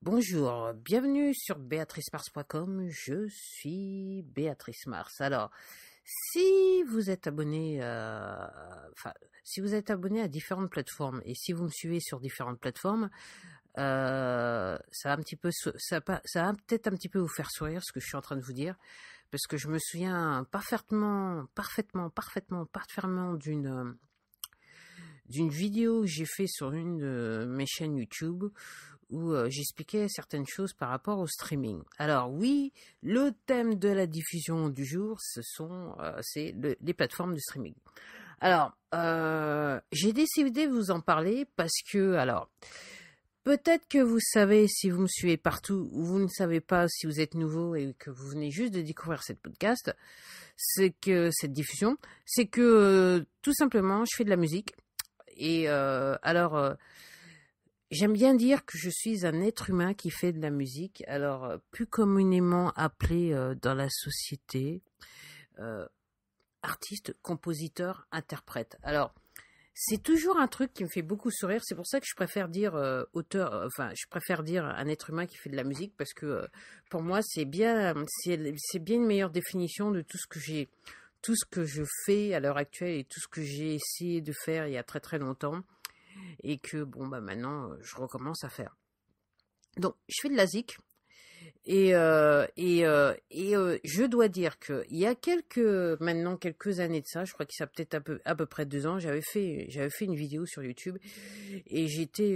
Bonjour, bienvenue sur béatricemars.com, je suis Béatrice Mars. Alors, si vous êtes abonné, si vous êtes abonné à différentes plateformes et si vous me suivez sur différentes plateformes, ça va un petit peu, ça va peut-être un petit peu vous faire sourire ce que je suis en train de vous dire, parce que je me souviens parfaitement d'une vidéo que j'ai fait sur une de mes chaînes YouTube où j'expliquais certaines choses par rapport au streaming. Alors oui, le thème de la diffusion du jour, c'est les plateformes de streaming. Alors, j'ai décidé de vous en parler parce que, alors, peut-être que vous savez si vous me suivez partout ou vous ne savez pas si vous êtes nouveau et que vous venez juste de découvrir cette podcast, cette diffusion, c'est que tout simplement, je fais de la musique. Et j'aime bien dire que je suis un être humain qui fait de la musique, alors plus communément appelé dans la société artiste, compositeur, interprète. Alors, c'est toujours un truc qui me fait beaucoup sourire, c'est pour ça que je préfère dire je préfère dire un être humain qui fait de la musique, parce que pour moi, c'est bien une meilleure définition de tout ce que je fais à l'heure actuelle et tout ce que j'ai essayé de faire il y a très très longtemps. Et que maintenant je recommence à faire. Donc je fais de la zik et je dois dire que il y a quelques années de ça, je crois que ça peut-être à peu près 2 ans, j'avais fait une vidéo sur YouTube et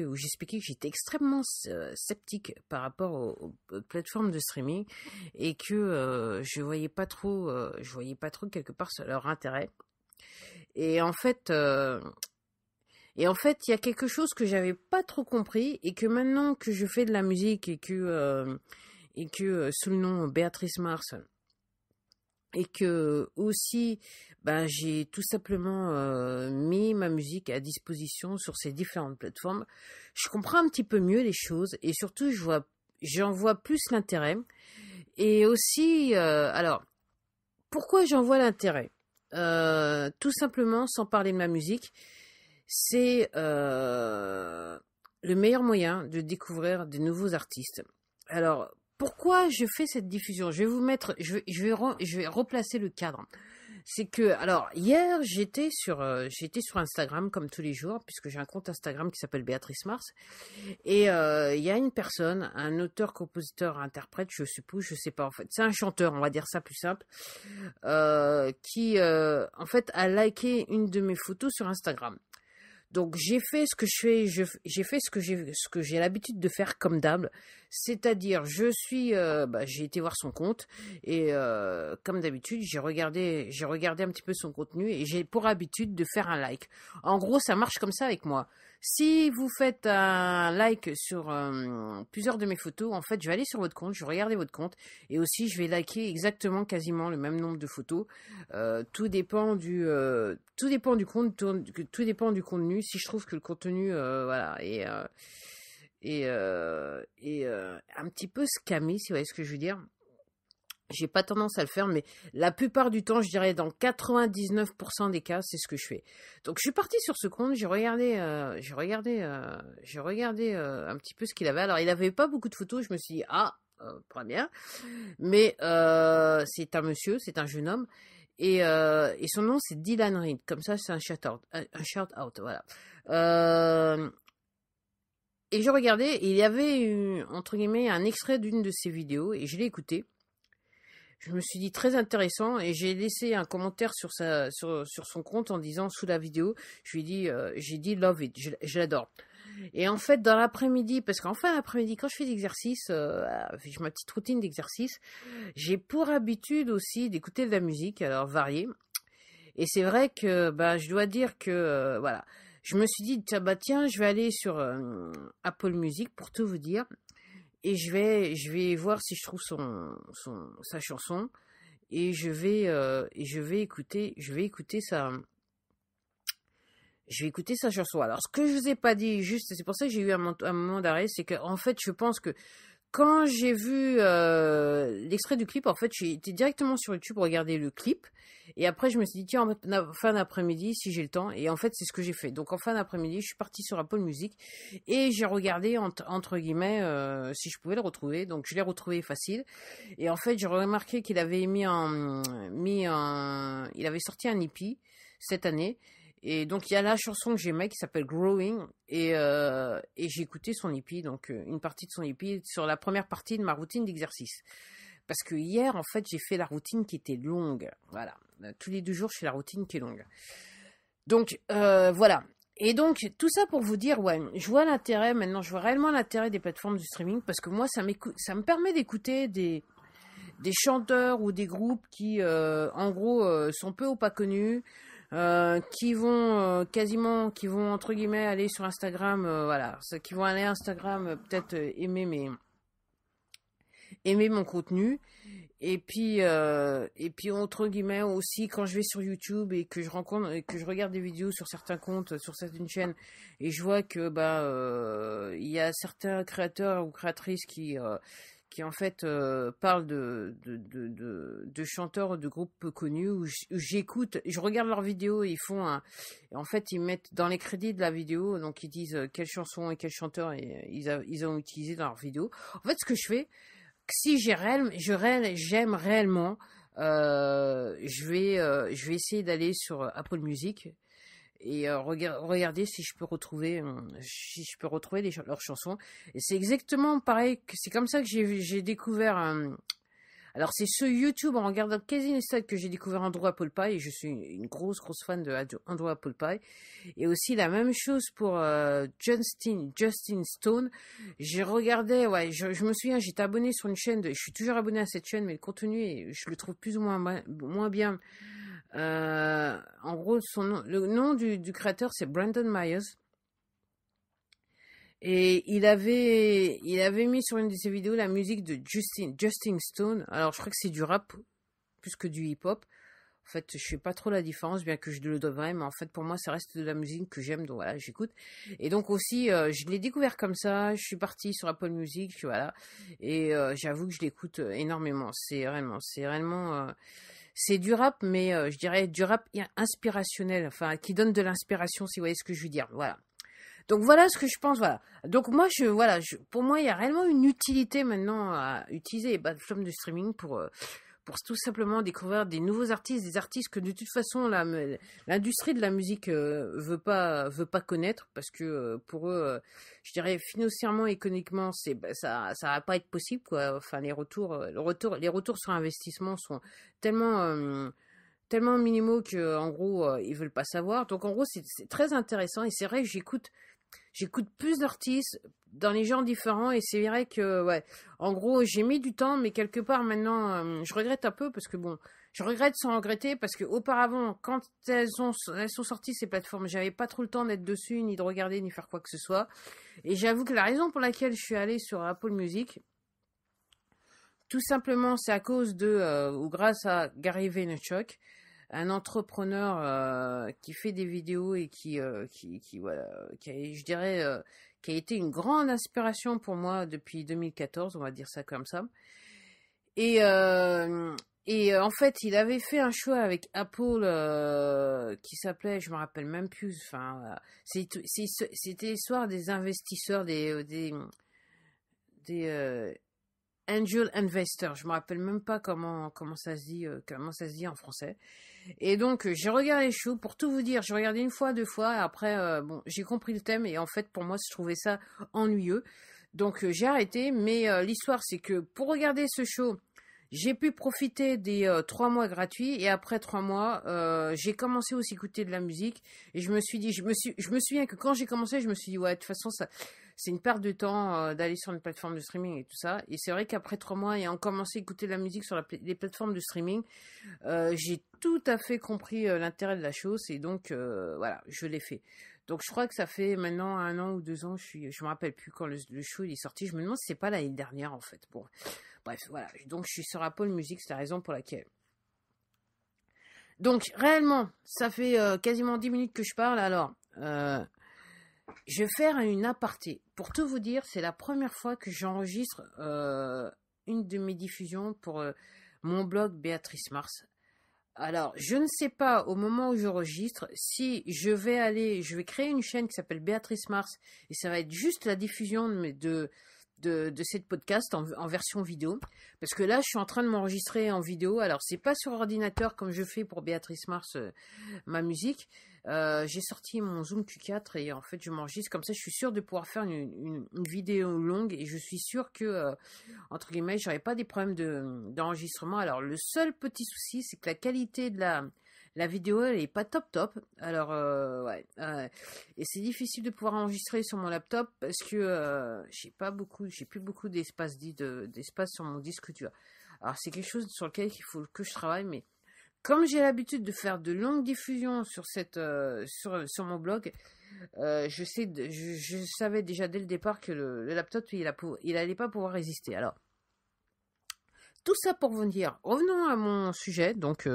où j'expliquais que j'étais extrêmement sceptique par rapport aux plateformes de streaming et que je voyais pas trop quelque part leur intérêt. Et en fait, il y a quelque chose que j'avais pas trop compris et que maintenant que je fais de la musique et que sous le nom Béatrice Mars et que aussi j'ai tout simplement mis ma musique à disposition sur ces différentes plateformes, je comprends un petit peu mieux les choses et surtout j'en vois plus l'intérêt. Et aussi alors pourquoi j'en vois l'intérêt? Tout simplement, sans parler de ma musique, c'est le meilleur moyen de découvrir de nouveaux artistes. Alors, pourquoi je fais cette diffusion? Je vais vous mettre, je vais replacer le cadre. C'est que, alors, hier, j'étais sur Instagram comme tous les jours, puisque j'ai un compte Instagram qui s'appelle Béatrice Mars. Et il y a une personne, un auteur, compositeur, interprète, je suppose, je sais pas en fait, c'est un chanteur, on va dire ça plus simple, qui en fait a liké une de mes photos sur Instagram. Donc j'ai fait ce que j'ai fait ce que j'ai l'habitude de faire comme d'hab, c'est-à-dire j'ai été voir son compte et comme d'habitude j'ai regardé un petit peu son contenu et j'ai pour habitude de faire un like. En gros, ça marche comme ça avec moi. Si vous faites un like sur plusieurs de mes photos, en fait, je vais aller sur votre compte, je vais regarder votre compte et aussi je vais liker exactement quasiment le même nombre de photos. Tout dépend du compte, tout dépend du contenu. Si je trouve que le contenu un petit peu scammy, si vous voyez ce que je veux dire. J'ai pas tendance à le faire, mais la plupart du temps, je dirais dans 99% des cas, c'est ce que je fais. Donc je suis partie sur ce compte, j'ai regardé un petit peu ce qu'il avait. Alors il avait pas beaucoup de photos, je me suis dit très bien, mais c'est un monsieur, c'est un jeune homme. Et son nom c'est Dylan Reed, comme ça c'est un shout-out, voilà. Et je regardais, et il y avait entre guillemets un extrait d'une de ses vidéos, et je l'ai écouté. Je me suis dit très intéressant, et j'ai laissé un commentaire sur son compte en disant sous la vidéo, j'ai dit love it, je l'adore. Et en fait, dans l'après-midi, parce qu'en fin d'après-midi, quand je fais l'exercice, j'ai ma petite routine d'exercice, j'ai pour habitude aussi d'écouter de la musique, alors variée. Et c'est vrai que je dois dire que voilà, je me suis dit tiens, je vais aller sur Apple Music pour tout vous dire, et je vais voir si je trouve sa chanson, et je vais écouter sa chanson. Alors, ce que je vous ai pas dit, juste, c'est pour ça que j'ai eu un moment d'arrêt, c'est que en fait, je pense que quand j'ai vu l'extrait du clip, en fait, j'ai été directement sur YouTube regarder le clip. Et après, je me suis dit, tiens, en fin d'après-midi, si j'ai le temps. Et en fait, c'est ce que j'ai fait. Donc, en fin d'après-midi, je suis partie sur Apple Music et j'ai regardé, entre guillemets, si je pouvais le retrouver. Donc, je l'ai retrouvé facile. Et en fait, j'ai remarqué qu'il avait il avait sorti un EP cette année. Et donc, il y a la chanson que j'aimais qui s'appelle Growing. Et j'ai écouté son EP, donc une partie de son EP sur la première partie de ma routine d'exercice. Parce que hier, en fait, j'ai fait la routine qui était longue. Voilà. Tous les 2 jours, je fais la routine qui est longue. Donc, voilà. Et donc, tout ça pour vous dire, ouais, je vois l'intérêt, maintenant, je vois réellement l'intérêt des plateformes de streaming, parce que moi, ça me permet d'écouter des chanteurs ou des groupes qui, en gros, sont peu ou pas connus, qui vont qui vont, entre guillemets, aller sur Instagram, voilà, qui vont aller à Instagram, peut-être aimer mon contenu. Et puis entre guillemets aussi, quand je vais sur YouTube et que je regarde des vidéos sur certains comptes, sur certaines chaînes, et je vois que il y a certains créateurs ou créatrices qui en fait parlent de chanteurs ou de groupes peu connus, où j'écoute, je regarde leurs vidéos et et en fait ils mettent dans les crédits de la vidéo, donc ils disent quelle chanson et quel chanteur ils ont utilisé dans leur vidéo. En fait, ce que je fais, si j'aime réellement, je vais essayer d'aller sur Apple Music et regarder si je peux retrouver leurs chansons. Et c'est exactement pareil, c'est comme ça que j'ai découvert. Alors c'est sur YouTube, en regardant Casey Neistat, que j'ai découvert Andrew Apple Pie, et je suis une grosse fan de Andrew Apple Pie. Et aussi la même chose pour Justin Stone. J'ai regardé, ouais, je me souviens, j'étais abonné sur une chaîne, je suis toujours abonné à cette chaîne, mais le contenu, je le trouve plus ou moins bien. En gros, le nom du créateur, c'est Brandon Myers. Et il avait mis sur une de ses vidéos la musique de Justin Stone. Alors, je crois que c'est du rap plus que du hip-hop. En fait, je sais pas trop la différence, bien que je le devrais, mais en fait, pour moi, ça reste de la musique que j'aime, donc voilà, j'écoute. Et donc aussi, je l'ai découvert comme ça, je suis partie sur Apple Music, voilà. Et j'avoue que je l'écoute énormément. C'est du rap, mais je dirais du rap inspirationnel, enfin, qui donne de l'inspiration, si vous voyez ce que je veux dire. Voilà. Donc voilà ce que je pense, voilà. Donc moi, pour moi, il y a réellement une utilité maintenant à utiliser les plateformes de streaming pour tout simplement découvrir des nouveaux artistes, des artistes que de toute façon l'industrie de la musique veut pas connaître, parce que pour eux, je dirais financièrement, économiquement, ça va pas être possible, quoi. Enfin, les retours sur investissement sont tellement minimaux que en gros ils veulent pas savoir. Donc en gros, c'est très intéressant, et c'est vrai que j'écoute plus d'artistes dans les genres différents, et c'est vrai que, ouais, en gros, j'ai mis du temps, mais quelque part maintenant, je regrette un peu, parce que bon, je regrette sans regretter, parce que auparavant, quand elles sont sorties, ces plateformes, j'avais pas trop le temps d'être dessus, ni de regarder, ni faire quoi que ce soit. Et j'avoue que la raison pour laquelle je suis allée sur Apple Music, tout simplement, c'est à cause ou grâce à Gary Vaynerchuk, un entrepreneur qui fait des vidéos et voilà, je dirais, qui a été une grande inspiration pour moi depuis 2014, on va dire ça comme ça. Et en fait, il avait fait un choix avec Apple qui s'appelait, je me rappelle même plus. Enfin, voilà. C'était l'histoire des investisseurs, des angel investors. Je me rappelle même pas comment ça se dit en français. Et donc, j'ai regardé le show, pour tout vous dire, j'ai regardé une fois, 2 fois, et après, bon, j'ai compris le thème, et en fait, pour moi, je trouvais ça ennuyeux. Donc, j'ai arrêté, mais l'histoire, c'est que pour regarder ce show, j'ai pu profiter des 3 mois gratuits, et après 3 mois, j'ai commencé aussi à écouter de la musique, et je me souviens que quand j'ai commencé, je me suis dit, ouais, de toute façon, c'est une perte de temps d'aller sur une plateforme de streaming et tout ça. Et c'est vrai qu'après 3 mois, ayant commencé à écouter de la musique sur les plateformes de streaming, j'ai tout à fait compris l'intérêt de la chose, et donc voilà, je l'ai fait. Donc je crois que ça fait maintenant 1 an ou 2 ans, je me rappelle plus quand le show il est sorti. Je me demande si c'est pas l'année dernière en fait. Bon, bref, voilà. Donc je suis sur Apple Music, c'est la raison pour laquelle. Donc réellement, ça fait quasiment 10 minutes que je parle. Alors, Je vais faire une aparté. Pour tout vous dire, c'est la première fois que j'enregistre une de mes diffusions pour mon blog Béatrice Mars. Alors, je ne sais pas au moment où j'enregistre si je vais créer une chaîne qui s'appelle Béatrice Mars et ça va être juste la diffusion de cette podcast en version vidéo. Parce que là, je suis en train de m'enregistrer en vidéo. Alors, c'est pas sur ordinateur comme je fais pour Béatrice Mars, ma musique. J'ai sorti mon Zoom Q4 et en fait, je m'enregistre comme ça. Je suis sûre de pouvoir faire une vidéo longue et je suis sûre que, entre guillemets, j'aurai pas des problèmes d'enregistrement. Alors, le seul petit souci, c'est que la qualité de la vidéo, elle est pas top. Alors, ouais. Et c'est difficile de pouvoir enregistrer sur mon laptop parce que j'ai plus beaucoup d'espace sur mon disque dur. Alors, c'est quelque chose sur lequel il faut que je travaille, mais comme j'ai l'habitude de faire de longues diffusions sur sur mon blog, je savais déjà dès le départ que le laptop, il allait pas pouvoir résister. Alors, tout ça pour vous dire, revenons à mon sujet, donc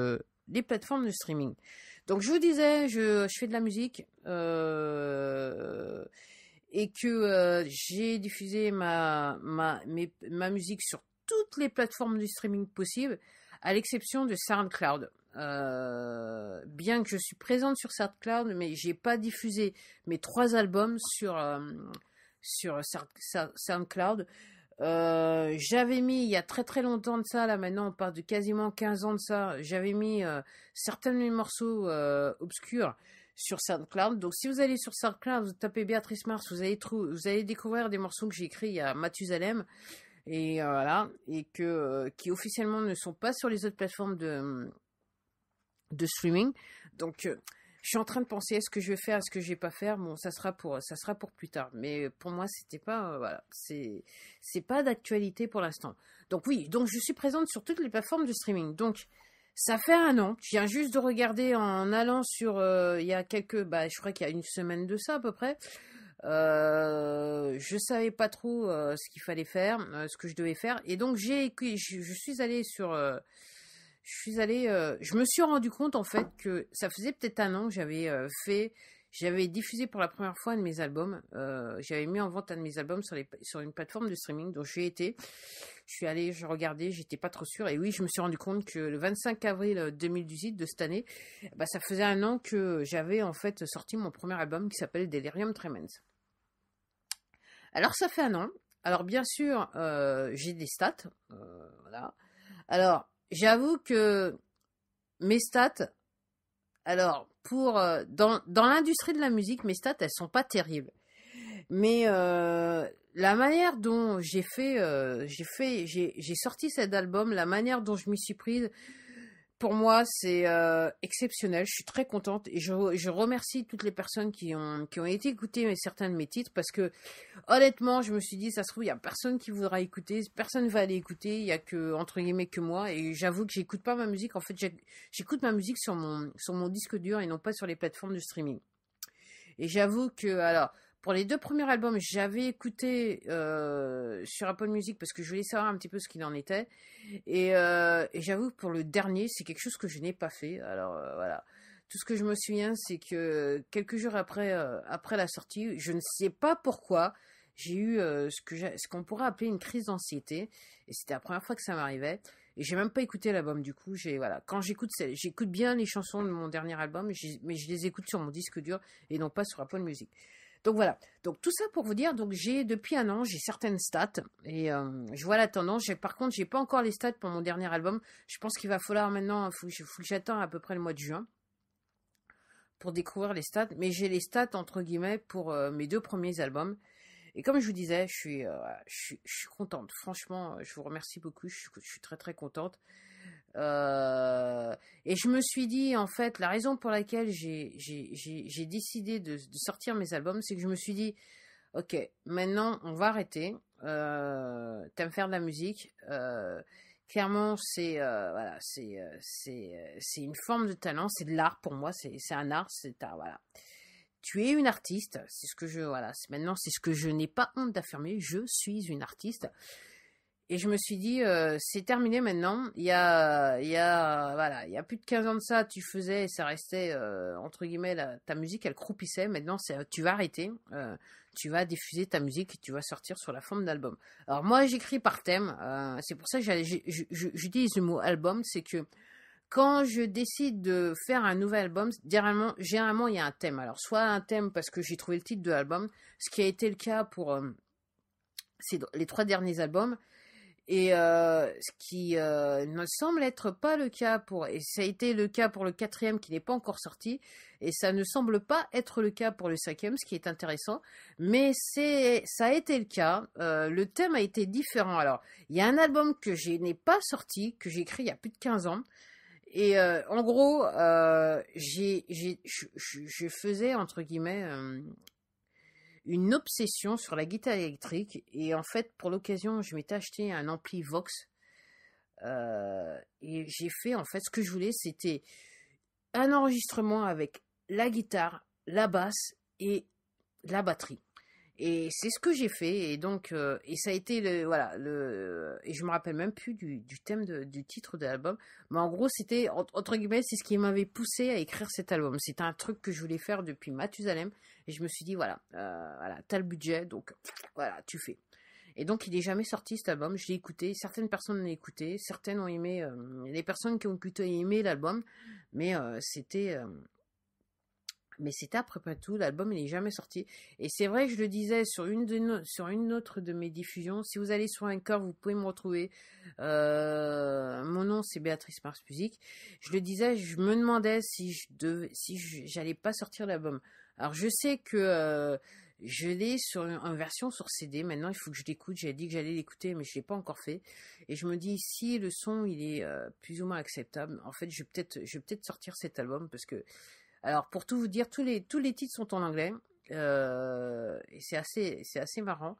les plateformes de streaming. Donc je vous disais, je fais de la musique et que j'ai diffusé ma musique sur toutes les plateformes de streaming possibles, à l'exception de SoundCloud. Bien que je suis présente sur SoundCloud, mais j'ai pas diffusé mes 3 albums sur SoundCloud. J'avais mis, il y a très longtemps de ça, là maintenant on parle de quasiment 15 ans de ça, j'avais mis certains de mes morceaux obscurs sur SoundCloud. Donc si vous allez sur SoundCloud, vous tapez Béatrice Mars, vous allez découvrir des morceaux que j'ai écrits à Mathusalem, et voilà, et qui officiellement ne sont pas sur les autres plateformes de streaming. Donc je suis en train de penser à ce que je vais faire, à ce que je vais pas faire. Bon, ça sera pour plus tard. Mais pour moi, c'était pas, voilà, c'est pas d'actualité pour l'instant. Donc oui, donc je suis présente sur toutes les plateformes de streaming. Donc ça fait 1 an. Je viens juste de regarder en allant sur, il y a je crois qu'il y a une semaine de ça à peu près. Je savais pas trop ce qu'il fallait faire, ce que je devais faire, et donc je suis allée sur je me suis rendu compte en fait que ça faisait peut-être 1 an que j'avais diffusé pour la première fois un de mes albums. J'avais mis en vente un de mes albums sur une plateforme de streaming. Donc je suis allée, je regardais, j'étais pas trop sûre. Et oui, je me suis rendu compte que le 25 avril 2018 de cette année, bah, ça faisait 1 an que j'avais en fait sorti mon premier album qui s'appelle Delirium Tremens. Alors ça fait 1 an. Alors bien sûr, j'ai des stats. Voilà. Alors, j'avoue que mes stats, alors dans l'industrie de la musique, mes stats, elles sont pas terribles. Mais la manière dont j'ai sorti cet album, la manière dont je m'y suis prise, pour moi, c'est exceptionnel. Je suis très contente et je remercie toutes les personnes qui ont été écoutées certains de mes titres, parce que honnêtement, je me suis dit, ça se trouve, il y a personne qui voudra écouter, personne va aller écouter, il y a que, entre guillemets, que moi. Et j'avoue que j'écoute pas ma musique. En fait, j'écoute ma musique sur mon disque dur et non pas sur les plateformes de streaming. Et j'avoue que, alors, pour les 2 premiers albums, j'avais écouté sur Apple Music parce que je voulais savoir un petit peu ce qu'il en était. Et j'avoue que pour le dernier, c'est quelque chose que je n'ai pas fait. Alors voilà. Tout ce que je me souviens, c'est que quelques jours après la sortie, je ne sais pas pourquoi, j'ai eu ce qu'on pourrait appeler une crise d'anxiété. Et c'était la première fois que ça m'arrivait. Et j'ai même pas écouté l'album du coup. Voilà. Quand j'écoute bien les chansons de mon dernier album, mais je les écoute sur mon disque dur et non pas sur Apple Music. Donc voilà, donc tout ça pour vous dire, donc depuis 1 an, j'ai certaines stats et je vois la tendance. Par contre, j'ai pas encore les stats pour mon dernier album. Je pense qu'il va falloir maintenant, faut que j'attende à peu près le mois de juin pour découvrir les stats. Mais j'ai les stats entre guillemets pour mes 2 premiers albums. Et comme je vous disais, je suis contente. Franchement, je vous remercie beaucoup. Je suis très contente. Et je me suis dit, en fait, la raison pour laquelle j'ai décidé de sortir mes albums, c'est que je me suis dit, ok, maintenant on va arrêter. T'aimes faire de la musique, clairement voilà, c'est une forme de talent, c'est de l'art pour moi, c'est un art, voilà. Tu es une artiste, c'est ce que maintenant c'est ce que je n'ai pas honte d'affirmer, je suis une artiste. Et je me suis dit, c'est terminé maintenant. Voilà, il y a plus de 15 ans de ça, tu faisais et ça restait, entre guillemets, ta musique, elle croupissait. Maintenant, tu vas arrêter, tu vas diffuser ta musique et tu vas sortir sur la forme d'album. Alors moi, j'écris par thème. C'est pour ça que j'utilise le mot album. C'est que quand je décide de faire un nouvel album, généralement, il y a un thème. Alors, soit un thème parce que j'ai trouvé le titre de l'album, ce qui a été le cas pour les 3 derniers albums. Et ce qui ne semble être pas le cas et ça a été le cas pour le 4e qui n'est pas encore sorti, et ça ne semble pas être le cas pour le 5e, ce qui est intéressant, mais ça a été le cas. Le thème a été différent. Alors, il y a un album que je n'ai pas sorti, que j'ai écrit il y a plus de 15 ans, et en gros, je faisais, entre guillemets, une obsession sur la guitare électrique. Et en fait, pour l'occasion, je m'étais acheté un ampli Vox. Et j'ai fait, en fait, ce que je voulais, c'était un enregistrement avec la guitare, la basse et la batterie. Et c'est ce que j'ai fait. Et donc, et ça a été et je me rappelle même plus du thème du titre de l'album. Mais en gros, c'était, entre guillemets, c'est ce qui m'avait poussé à écrire cet album. C'était un truc que je voulais faire depuis Mathusalem. Et je me suis dit, voilà, t'as le budget, donc voilà, tu fais. Et donc, il n'est jamais sorti cet album. Je l'ai écouté. Certaines personnes l'ont écouté. Certaines ont aimé. Les personnes qui ont plutôt aimé l'album. Mais c'était après tout, l'album il n'est jamais sorti. Et c'est vrai que je le disais sur une autre de mes diffusions, si vous allez sur Anchor, vous pouvez me retrouver. Mon nom c'est Béatrice Mars Musique. Je le disais, je me demandais si j'allais pas sortir l'album. Alors je sais que je l'ai en version sur CD. Maintenant il faut que je l'écoute. J'ai dit que j'allais l'écouter, mais je l'ai pas encore fait. Et je me dis si le son il est plus ou moins acceptable, en fait je vais peut-être sortir cet album parce que. Alors, pour tout vous dire, tous les titres sont en anglais, et c'est assez marrant.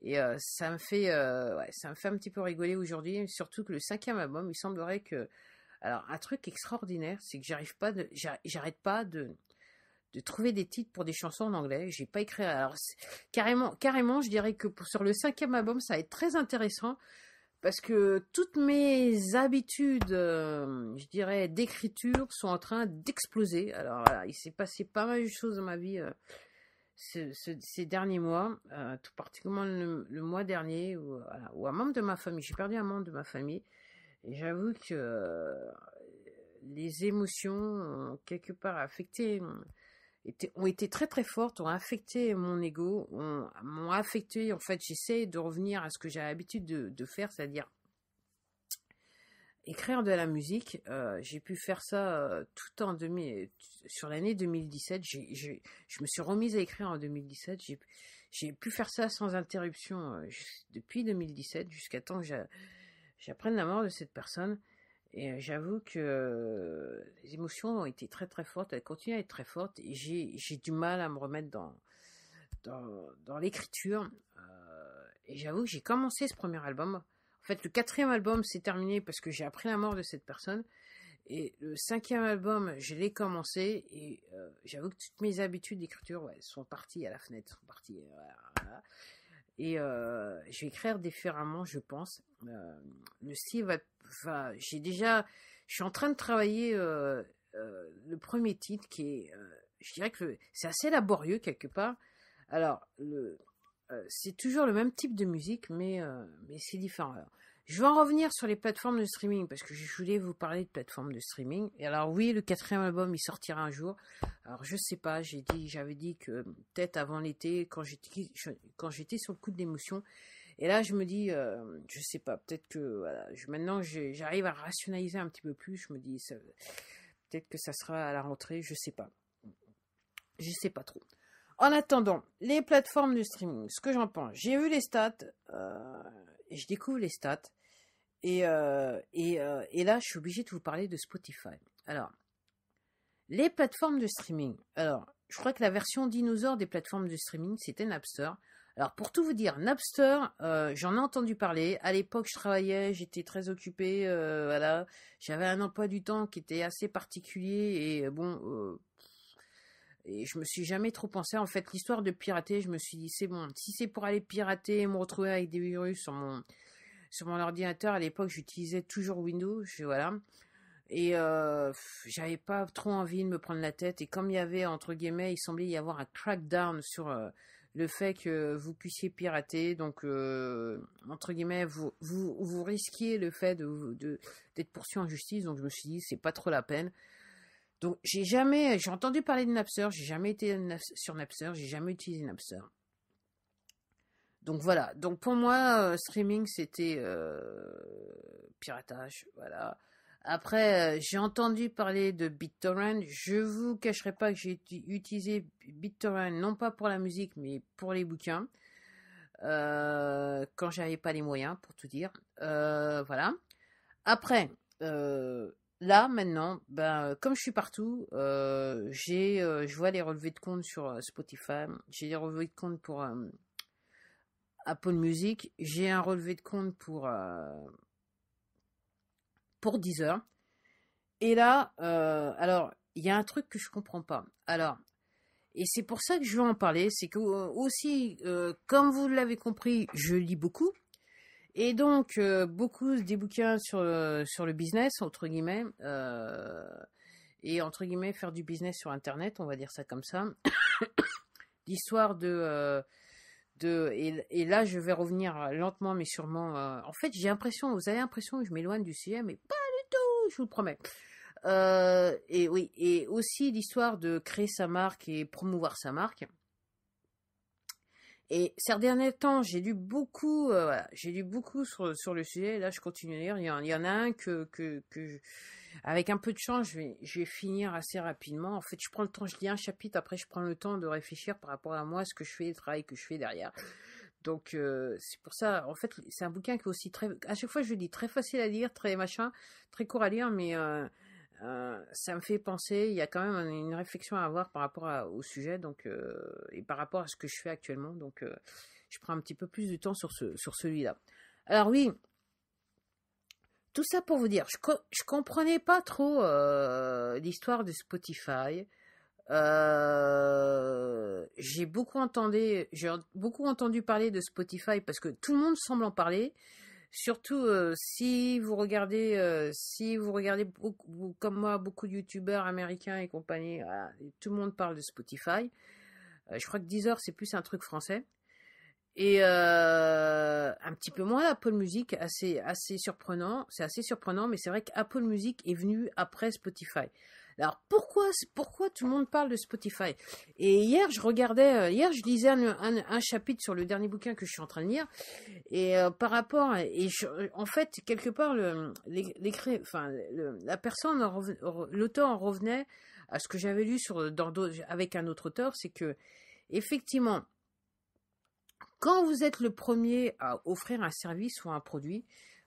Et ça me fait un petit peu rigoler aujourd'hui, surtout que le 5e album, il semblerait que, alors un truc extraordinaire, c'est que j'arrête pas de trouver des titres pour des chansons en anglais. J'ai pas écrit, alors carrément, je dirais que sur le 5e album, ça va être très intéressant. Parce que toutes mes habitudes, je dirais, d'écriture sont en train d'exploser. Alors voilà, il s'est passé pas mal de choses dans ma vie ces derniers mois, tout particulièrement le mois dernier, où un membre de ma famille, j'ai perdu un membre de ma famille, et j'avoue que les émotions ont quelque part affecté, ont été très très fortes, ont affecté mon ego, m'ont affecté, en fait, j'essaie de revenir à ce que j'ai l'habitude de faire, c'est-à-dire écrire de la musique. J'ai pu faire ça sur l'année 2017, je me suis remise à écrire en 2017, j'ai pu faire ça sans interruption depuis 2017, jusqu'à temps que j'apprenne la mort de cette personne. Et j'avoue que les émotions ont été très très fortes, elles continuent à être très fortes, et j'ai du mal à me remettre dans l'écriture. Et j'avoue que j'ai commencé ce premier album. En fait, le 4e album s'est terminé parce que j'ai appris la mort de cette personne. Et le 5e album, je l'ai commencé, et j'avoue que toutes mes habitudes d'écriture sont parties à la fenêtre. Sont parties, voilà. Et je vais écrire différemment, je pense. Le style je suis en train de travailler le premier titre qui est, je dirais que c'est assez laborieux quelque part. Alors, c'est toujours le même type de musique, mais c'est différent. Alors, je vais en revenir sur les plateformes de streaming, parce que je voulais vous parler de plateformes de streaming. Et alors oui, le 4e album, il sortira un jour. Alors je sais pas, j'avais dit que peut-être avant l'été, quand j'étais sur le coup de l'émotion. Et là, je me dis, je sais pas, peut-être que voilà, maintenant j'arrive à rationaliser un petit peu plus. Je me dis, peut-être que ça sera à la rentrée, je sais pas. Je sais pas trop. En attendant, les plateformes de streaming, ce que j'en pense, j'ai vu les stats, et je découvre les stats, et là, je suis obligée de vous parler de Spotify. Alors, les plateformes de streaming. Alors, je crois que la version dinosaure des plateformes de streaming, c'était Napster. Alors, pour tout vous dire, Napster, j'en ai entendu parler. À l'époque, je travaillais, j'étais très occupée, voilà. J'avais un emploi du temps qui était assez particulier, et bon... Et je me suis jamais trop pensé. En fait, l'histoire de pirater, je me suis dit, c'est bon, si c'est pour aller pirater et me retrouver avec des virus sur mon ordinateur. À l'époque, j'utilisais toujours Windows, voilà. Et j'avais pas trop envie de me prendre la tête. Et comme il y avait, entre guillemets, il semblait y avoir un crackdown sur le fait que vous puissiez pirater. Donc, entre guillemets, vous risquiez le fait d'être poursuivi en justice. Donc, je me suis dit, c'est pas trop la peine. Donc, j'ai entendu parler de Napster. J'ai jamais été sur Napster. J'ai jamais utilisé Napster. Donc voilà, donc pour moi, streaming, c'était piratage, voilà. Après, j'ai entendu parler de BitTorrent. Je vous cacherai pas que j'ai utilisé BitTorrent, non pas pour la musique, mais pour les bouquins, quand j'avais pas les moyens, pour tout dire. Voilà. Après, là, maintenant, comme je suis partout, je vois les relevés de compte sur Spotify, j'ai les relevés de compte pour... Apple Music, j'ai un relevé de compte pour Deezer. Et là, alors, il y a un truc que je comprends pas. Alors, et c'est pour ça que je veux en parler, c'est que aussi, comme vous l'avez compris, je lis beaucoup. Et donc, beaucoup des bouquins sur le business, entre guillemets, et entre guillemets, faire du business sur Internet, on va dire ça comme ça. L'histoire et là, je vais revenir lentement, mais sûrement. En fait, vous avez l'impression que je m'éloigne du sujet, mais pas du tout, je vous le promets. Et oui, et aussi l'histoire de créer sa marque et promouvoir sa marque. Et ces derniers temps, j'ai lu beaucoup, sur le sujet. Là, je continue à lire. Il y en a un avec un peu de chance, je vais finir assez rapidement. En fait, je prends le temps, je lis un chapitre, après je prends le temps de réfléchir par rapport à moi, ce que je fais, le travail que je fais derrière. Donc, c'est pour ça, en fait, c'est un bouquin qui est aussi à chaque fois je le dis, très facile à lire, très machin, très court à lire, mais ça me fait penser, il y a quand même une réflexion à avoir par rapport au sujet, donc, et par rapport à ce que je fais actuellement. Donc, je prends un petit peu plus de temps sur celui-là. Alors oui, tout ça pour vous dire, je comprenais pas trop l'histoire de Spotify. J'ai beaucoup entendu parler de Spotify parce que tout le monde semble en parler. Surtout si vous regardez comme moi beaucoup de youtubeurs américains et compagnie, voilà, tout le monde parle de Spotify. Je crois que Deezer c'est plus un truc français. Et un petit peu moins Apple Music, assez surprenant. C'est assez surprenant, mais c'est vrai qu'Apple Music est venu après Spotify. Alors pourquoi tout le monde parle de Spotify? Et hier je lisais un chapitre sur le dernier bouquin que je suis en train de lire, et par rapport, en fait quelque part la personne, l'auteur en revenait à ce que j'avais lu avec un autre auteur, c'est que effectivement, quand vous êtes le premier à offrir un service ou un produit,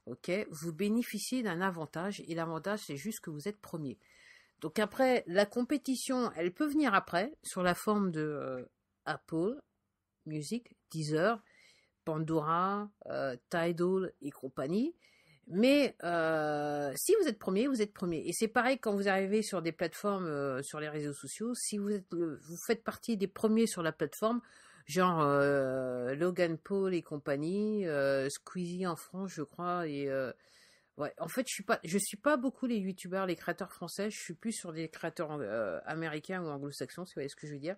ok, vous bénéficiez d'un avantage, et l'avantage c'est juste que vous êtes premier. Donc après, la compétition, elle peut venir après, sur la forme de Apple Music, Deezer, Pandora, Tidal et compagnie. Mais si vous êtes premier, vous êtes premier. Et c'est pareil quand vous arrivez sur des plateformes, sur les réseaux sociaux. Si vous faites partie des premiers sur la plateforme, genre Logan Paul et compagnie, Squeezie en France, je crois, et ouais. En fait, je suis pas beaucoup les youtubeurs, les créateurs français. Je suis plus sur des créateurs américains ou anglo-saxons, si vous voyez ce que je veux dire.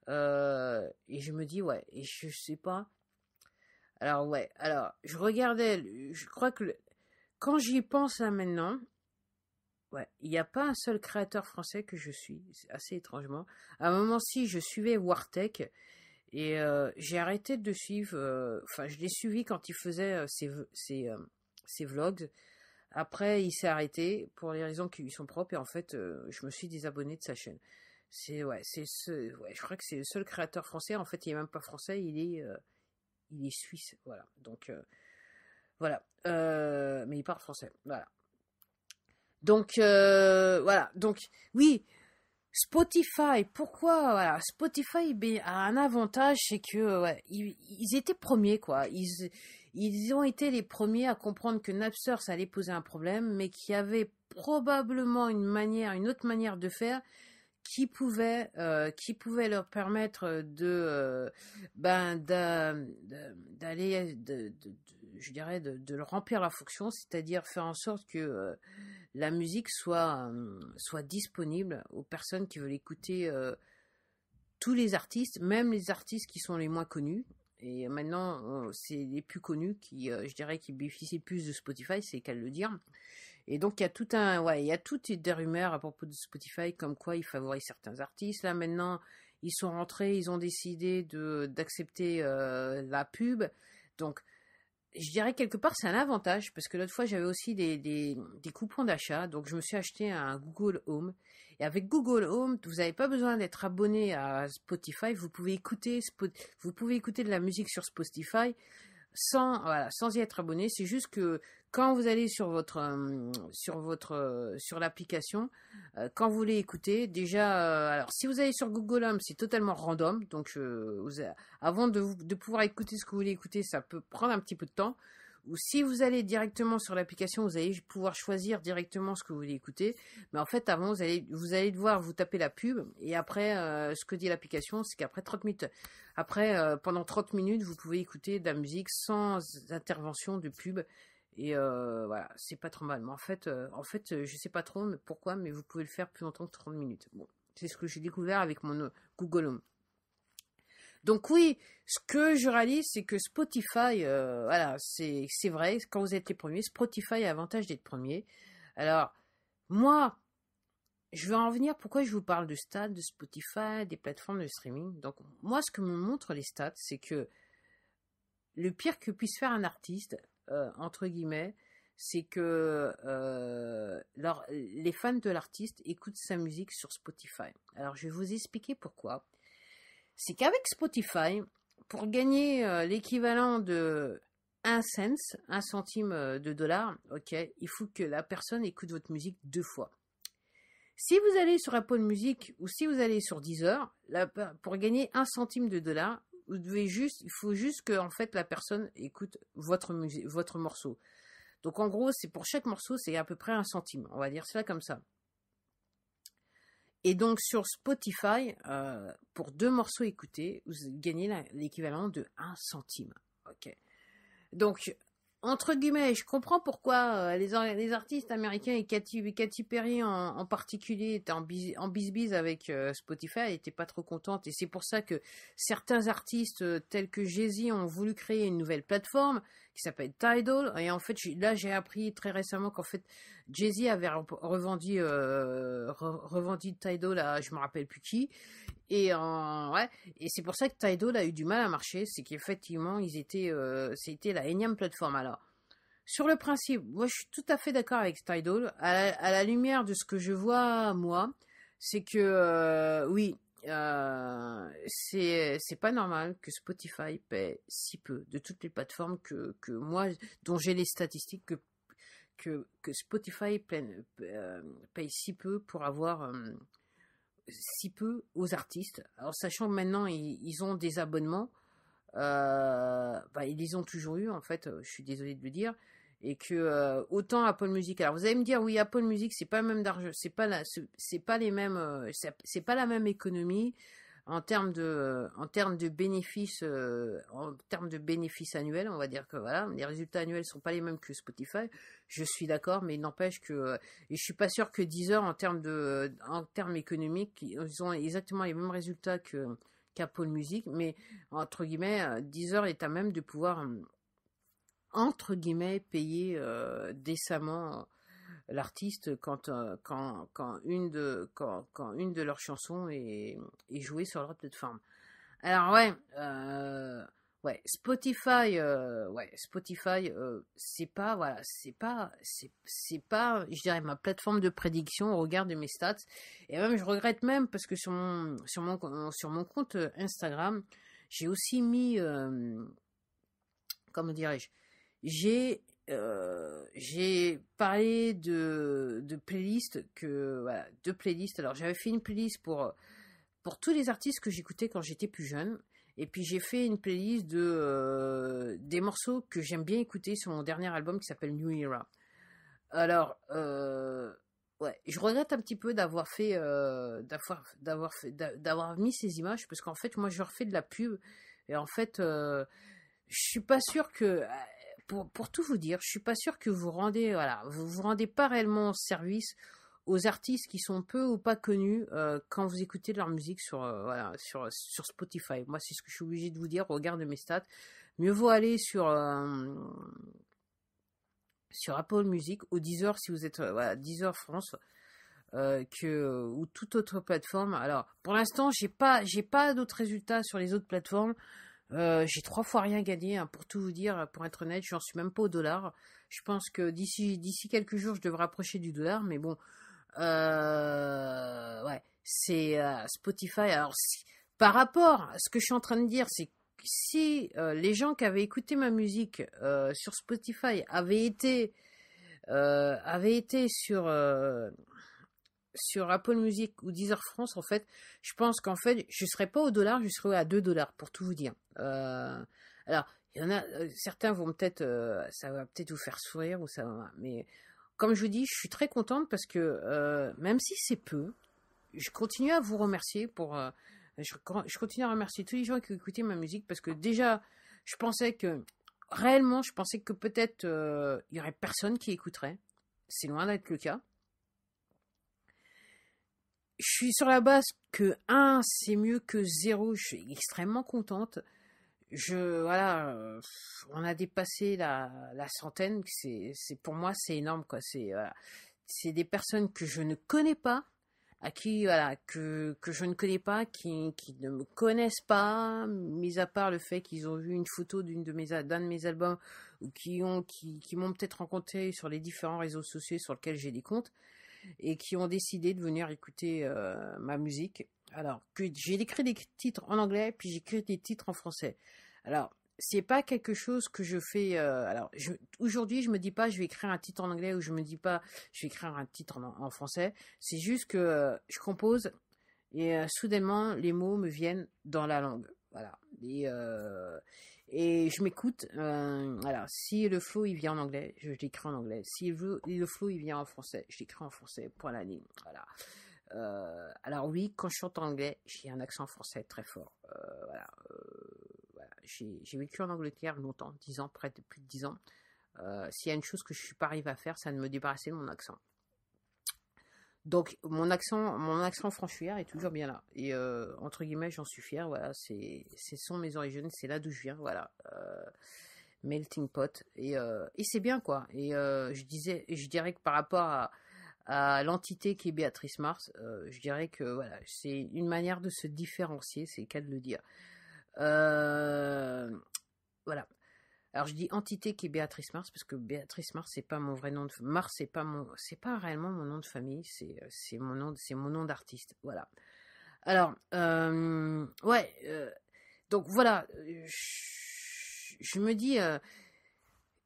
Et je me dis ouais, et je sais pas. Alors ouais, alors je regardais, je crois que quand j'y pense là maintenant, ouais, il n'y a pas un seul créateur français que je suis, assez étrangement. À un moment-ci, je suivais Wartech, et j'ai arrêté de suivre, enfin je l'ai suivi quand il faisait ses vlogs. Après, il s'est arrêté pour les raisons qui lui sont propres, et en fait, je me suis désabonné de sa chaîne. Ouais, je crois que c'est le seul créateur français. En fait, il est même pas français, il est suisse, voilà. Donc voilà, mais il parle français, voilà. Donc voilà, donc oui, Spotify, pourquoi voilà, Spotify a un avantage, c'est que ouais, ils étaient premiers quoi. Ils ont été les premiers à comprendre que Napster ça allait poser un problème, mais qu'il y avait probablement une autre manière de faire qui pouvait leur permettre d'aller je dirais, de leur remplir la fonction, c'est-à-dire faire en sorte que la musique soit disponible aux personnes qui veulent écouter tous les artistes, même les artistes qui sont les moins connus. Et maintenant, c'est les plus connus qui, je dirais, qui bénéficient plus de Spotify, c'est qu'à le dire. Et donc, il y a toutes des rumeurs à propos de Spotify, comme quoi ils favorisent certains artistes. Là, maintenant, ils sont rentrés, ils ont décidé d'accepter la pub. Donc, je dirais quelque part, c'est un avantage, parce que l'autre fois, j'avais aussi des coupons d'achat. Donc, je me suis acheté un Google Home. Et avec Google Home, vous n'avez pas besoin d'être abonné à Spotify. Vous pouvez écouter de la musique sur Spotify sans y être abonné. C'est juste que quand vous allez sur l'application, quand vous voulez écouter, déjà, alors si vous allez sur Google Home, c'est totalement random. Donc, avant de pouvoir écouter ce que vous voulez écouter, ça peut prendre un petit peu de temps. Ou si vous allez directement sur l'application, vous allez pouvoir choisir directement ce que vous voulez écouter. Mais en fait, avant, vous allez devoir vous taper la pub. Et après, ce que dit l'application, c'est qu'après 30 minutes, pendant 30 minutes, vous pouvez écouter de la musique sans intervention de pub. Et voilà, c'est pas trop mal. Mais en fait, je sais pas trop pourquoi, mais vous pouvez le faire plus longtemps que 30 minutes. Bon, c'est ce que j'ai découvert avec mon Google Home. Donc oui, ce que je réalise, c'est que Spotify, voilà, c'est vrai, quand vous êtes les premiers, Spotify a l'avantage d'être premier. Alors, moi, je vais en venir, pourquoi je vous parle de stats, de Spotify, des plateformes de streaming. Donc, moi, ce que me montrent les stats, c'est que le pire que puisse faire un artiste, entre guillemets, c'est que les fans de l'artiste écoutent sa musique sur Spotify. Alors, je vais vous expliquer pourquoi. C'est qu'avec Spotify, pour gagner l'équivalent de 1 centime de dollar, ok, il faut que la personne écoute votre musique 2 fois. Si vous allez sur Apple Music ou si vous allez sur Deezer, pour gagner 1 centime de dollar, il faut juste que en fait la personne écoute votre morceau. Donc en gros, c'est pour chaque morceau, c'est à peu près 1 centime. On va dire cela comme ça. Et donc sur Spotify, pour 2 morceaux écoutés, vous gagnez l'équivalent de 1 centime. Ok. Donc, entre guillemets, je comprends pourquoi les artistes américains et Katy Perry en particulier étaient en bisbise avec Spotify, elle n'était pas trop contente. Et c'est pour ça que certains artistes tels que Jay-Z ont voulu créer une nouvelle plateforme qui s'appelle Tidal. Et en fait, j'ai appris très récemment qu'en fait, Jay-Z avait revendu Tidal à je me rappelle plus qui. Et c'est pour ça que Tidal a eu du mal à marcher, c'est qu'effectivement c'était la énième plateforme. Alors, sur le principe, moi je suis tout à fait d'accord avec Tidal. À la lumière de ce que je vois moi, c'est que oui, c'est pas normal que Spotify paie si peu de toutes les plateformes que moi, dont j'ai les statistiques que Spotify paye si peu pour avoir si peu aux artistes. Alors sachant que maintenant ils ont des abonnements, ils les ont toujours eu en fait, je suis désolé de le dire, et que autant Apple Music. Alors vous allez me dire oui, Apple Music c'est pas le même d'argent, c'est pas les mêmes, c'est pas la même économie en termes de bénéfices, annuels, on va dire que voilà, les résultats annuels sont pas les mêmes que Spotify. Je suis d'accord, mais il n'empêche que, et je suis pas sûr que Deezer en termes économiques, ils ont exactement les mêmes résultats qu'Apple Music, mais entre guillemets, Deezer est à même de pouvoir entre guillemets payer décemment l'artiste quand une de leurs chansons est jouée sur leur plateforme. Alors Spotify, c'est pas voilà, c'est pas, je dirais ma plateforme de prédiction au regard de mes stats. Et même je regrette même parce que sur mon compte Instagram, j'ai aussi mis comment dirais-je, j'ai parlé de playlists de playlists. Alors j'avais fait une playlist pour tous les artistes que j'écoutais quand j'étais plus jeune, et puis j'ai fait une playlist des morceaux que j'aime bien écouter sur mon dernier album qui s'appelle New Era. Alors je regrette un petit peu d'avoir mis ces images, parce qu'en fait moi je refais de la pub et en fait je suis pas sûr que pour tout vous dire, je suis pas sûre que vous rendez, voilà, vous rendez pas réellement service aux artistes qui sont peu ou pas connus quand vous écoutez leur musique voilà, sur Spotify. Moi, c'est ce que je suis obligée de vous dire au regard de mes stats. Mieux vaut aller sur Apple Music ou Deezer si vous êtes voilà, Deezer France ou toute autre plateforme. Alors, pour l'instant, j'ai pas d'autres résultats sur les autres plateformes. J'ai 3 fois rien gagné, hein, pour tout vous dire, pour être honnête, j'en suis même pas au dollar. Je pense que d'ici quelques jours, je devrais approcher du dollar, mais bon, ouais, c'est Spotify. Alors, par rapport à ce que je suis en train de dire, c'est que si les gens qui avaient écouté ma musique sur Spotify avaient été sur Apple Music ou Deezer France, en fait, je pense qu'en fait, je serais pas au dollar, je serais à 2 dollars, pour tout vous dire. Alors, il y en a, certains vont peut-être, ça va peut-être vous faire sourire, mais comme je vous dis, je suis très contente parce que, même si c'est peu, je continue à vous remercier je continue à remercier tous les gens qui ont écouté ma musique parce que déjà, réellement, je pensais que peut-être, il y aurait personne qui écouterait. C'est loin d'être le cas. Je suis sur la base que 1, c'est mieux que 0. Je suis extrêmement contente. Voilà, on a dépassé la centaine. Pour moi, c'est énorme, quoi. Voilà, c'est des personnes que je ne connais pas, à qui, voilà, que je ne connais pas, qui ne me connaissent pas, mis à part le fait qu'ils ont vu une photo d'un de mes albums, ou qui m'ont peut-être rencontré sur les différents réseaux sociaux sur lesquels j'ai des comptes, et qui ont décidé de venir écouter ma musique. Alors, que j'ai écrit des titres en anglais, puis j'ai écrit des titres en français. Alors, c'est pas quelque chose que je fais. Aujourd'hui, je me dis pas, je vais écrire un titre en anglais, ou je me dis pas, je vais écrire un titre en français. C'est juste que je compose et soudainement, les mots me viennent dans la langue. Voilà. Et je m'écoute. Voilà. Si le flow il vient en anglais, je l'écris en anglais. Si le flow il vient en français, je l'écris en français. Point la ligne. Voilà. Alors oui, quand je chante en anglais, j'ai un accent français très fort. Voilà. Voilà. J'ai vécu en Angleterre longtemps, 10 ans, près de plus de 10 ans. S'il y a une chose que je suis pas arrivé à faire, c'est de me débarrasser de mon accent. Donc mon accent franchouillard est toujours bien là. Et entre guillemets, j'en suis fier. Voilà, ce sont mes origines, c'est là d'où je viens. Voilà, melting pot. Et c'est bien, quoi. Et je dirais que par rapport à l'entité qui est Béatrice Mars, je dirais que voilà, c'est une manière de se différencier, c'est le cas de le dire. Voilà. Alors je dis entité qui est Béatrice Mars parce que Béatrice Mars c'est pas mon vrai nom de Mars, c'est pas réellement mon nom de famille, c'est mon nom d'artiste. Voilà. Alors ouais, donc voilà, je me dis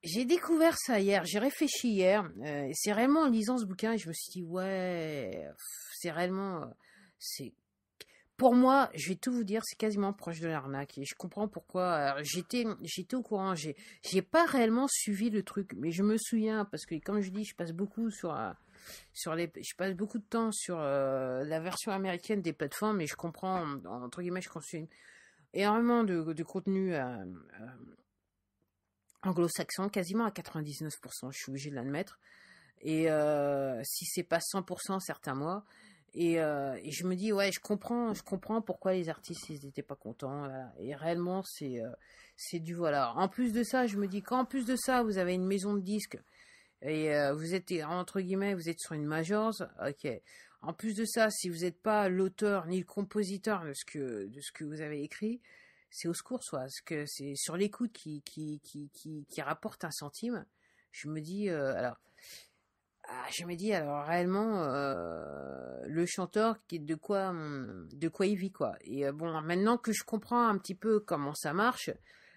j'ai découvert ça hier, j'ai réfléchi hier, et c'est réellement en lisant ce bouquin et je me suis dit ouais, c'est réellement c'est pour moi, je vais tout vous dire, c'est quasiment proche de l'arnaque. Et je comprends pourquoi. Alors, j'étais au courant. J'ai pas réellement suivi le truc, mais je me souviens parce que, comme je dis, je passe beaucoup je passe beaucoup de temps sur la version américaine des plateformes et je comprends, entre guillemets, je consomme énormément de contenu anglo-saxon, quasiment à 99%. Je suis obligée de l'admettre. Et si c'est pas 100% certains mois. Et je me dis, ouais, je comprends pourquoi les artistes, ils étaient pas contents. Voilà. Et réellement, c'est du voilà. En plus de ça, je me dis qu'en plus de ça, vous avez une maison de disques et vous êtes, entre guillemets, vous êtes sur une majors. Ok. En plus de ça, si vous n'êtes pas l'auteur ni le compositeur de ce que vous avez écrit, c'est au secours, soit. Parce que c'est sur l'écoute qui rapporte un centime. Je me dis, alors réellement le chanteur de quoi il vit, quoi. Et bon, maintenant que je comprends un petit peu comment ça marche,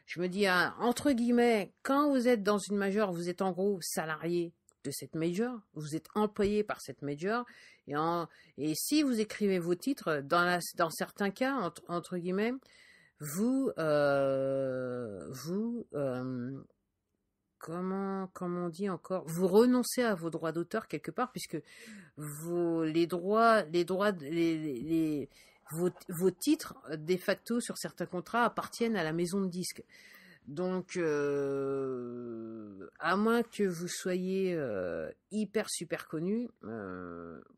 je me dis entre guillemets, quand vous êtes dans une major, vous êtes en gros salarié de cette major, vous êtes employé par cette major, et si vous écrivez vos titres, dans certains cas, entre guillemets, vous comment on dit encore, vous renoncez à vos droits d'auteur quelque part, puisque vos titres de facto sur certains contrats appartiennent à la maison de disques. Donc, à moins que vous soyez hyper super connu,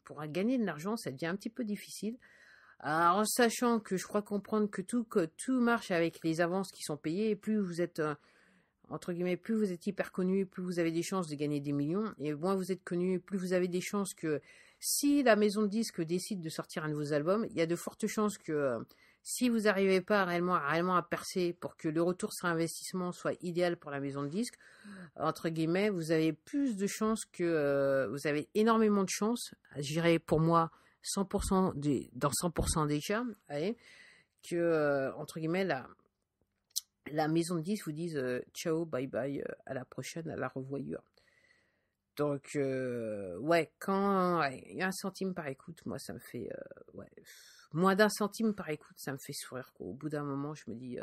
pour gagner de l'argent, ça devient un petit peu difficile. Alors, en sachant que je crois comprendre que tout marche avec les avances qui sont payées, et plus vous êtes, entre guillemets, plus vous êtes hyper connu, plus vous avez des chances de gagner des millions, et moins vous êtes connu, plus vous avez des chances que si la maison de disques décide de sortir un de vos albums, il y a de fortes chances que si vous n'arrivez pas réellement à percer pour que le retour sur investissement soit idéal pour la maison de disques, entre guillemets, vous avez plus de chances que vous avez énormément de chances, je dirais pour moi 100% dans 100% des cas, allez, que entre guillemets la maison de disques vous dise ciao, bye bye, à la prochaine, à la revoyure. Donc, ouais, quand il y a un centime par écoute, moi, ça me fait, ouais, moins d'un centime par écoute, ça me fait sourire, quoi. Au bout d'un moment, je me dis,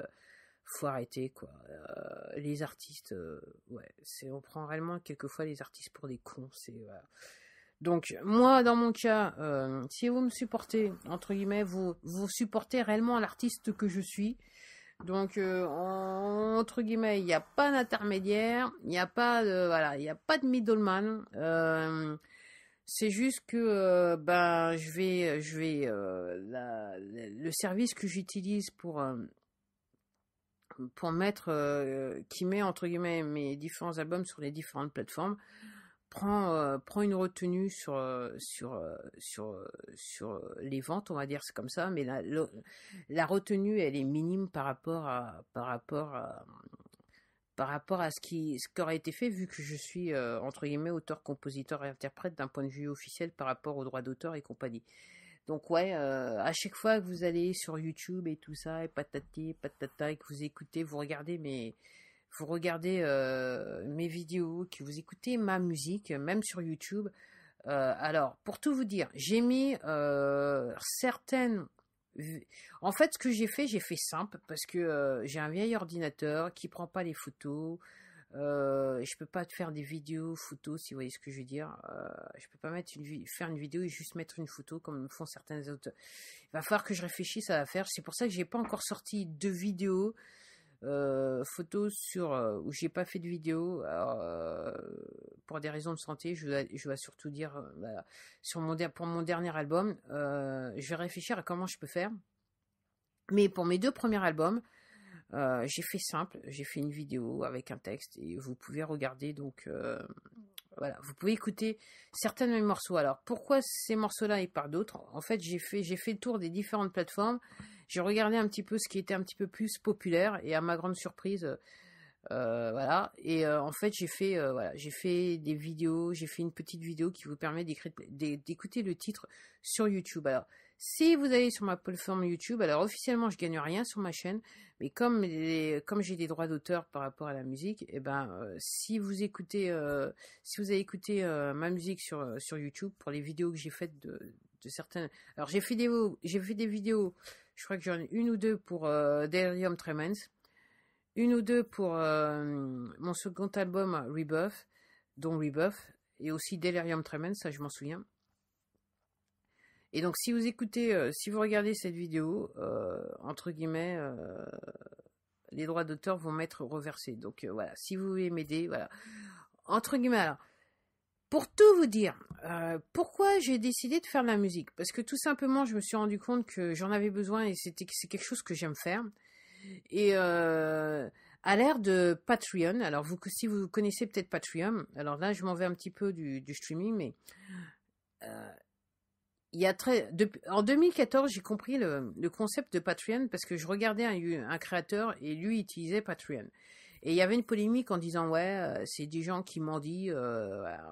faut arrêter, quoi. Les artistes, ouais, on prend réellement quelquefois les artistes pour des cons, voilà. Donc, moi, dans mon cas, si vous me supportez, entre guillemets, vous supportez réellement l'artiste que je suis. Donc, entre guillemets, il n'y a pas d'intermédiaire, il n'y a pas de, voilà, il n'y a pas de middleman. C'est juste que, ben, le service que j'utilise pour mettre, qui met entre guillemets mes différents albums sur les différentes plateformes, prend une retenue sur les ventes, on va dire, c'est comme ça, mais la retenue, elle est minime par rapport à ce qui aurait été fait, vu que je suis, entre guillemets, auteur, compositeur et interprète d'un point de vue officiel par rapport aux droits d'auteur et compagnie. Donc ouais, à chaque fois que vous allez sur YouTube et tout ça, et patati, patata, et que vous écoutez, vous regardez mes vidéos, que vous écoutez ma musique, même sur YouTube. Alors, pour tout vous dire, j'ai mis certaines... En fait, ce que j'ai fait simple, parce que j'ai un vieil ordinateur qui prend pas les photos. Je peux pas faire des vidéos photos, si vous voyez ce que je veux dire. Je peux pas faire une vidéo et juste mettre une photo comme font certains autres. Il va falloir que je réfléchisse à la faire. C'est pour ça que j'ai pas encore sorti de vidéos photos où j'ai pas fait de vidéo. Alors, pour des raisons de santé, je dois surtout dire voilà, pour mon dernier album, je vais réfléchir à comment je peux faire. Mais pour mes deux premiers albums, j'ai fait simple, j'ai fait une vidéo avec un texte et vous pouvez regarder, donc voilà, vous pouvez écouter certains de mes morceaux. Alors pourquoi ces morceaux-là et pas d'autres? En fait, j'ai fait le tour des différentes plateformes, j'ai regardé un petit peu ce qui était un petit peu plus populaire et à ma grande surprise, voilà. Et en fait, j'ai fait des vidéos, j'ai fait une petite vidéo qui vous permet d'écouter le titre sur YouTube. Alors, si vous allez sur ma plateforme YouTube, alors officiellement, je gagne rien sur ma chaîne, mais comme j'ai des droits d'auteur par rapport à la musique, et ben, si vous avez écouté ma musique sur YouTube pour les vidéos que j'ai faites de certaines, alors j'ai fait des vidéos, je crois que j'en ai une ou deux pour Delirium Tremens, une ou deux pour mon second album Rebirth, dont Rebirth, et aussi Delirium Tremens, ça je m'en souviens. Et donc si vous regardez cette vidéo, entre guillemets, les droits d'auteur vont m'être reversés. Donc voilà, si vous voulez m'aider, voilà. Entre guillemets, alors, pour tout vous dire, pourquoi j'ai décidé de faire de la musique? Parce que tout simplement, je me suis rendu compte que j'en avais besoin et c'est quelque chose que j'aime faire. Et à l'ère de Patreon, alors si vous connaissez peut-être Patreon, alors là je m'en vais un petit peu du streaming, mais en 2014 j'ai compris le concept de Patreon parce que je regardais un créateur et lui utilisait Patreon. Et il y avait une polémique en disant ouais, c'est des gens qui mendient, voilà.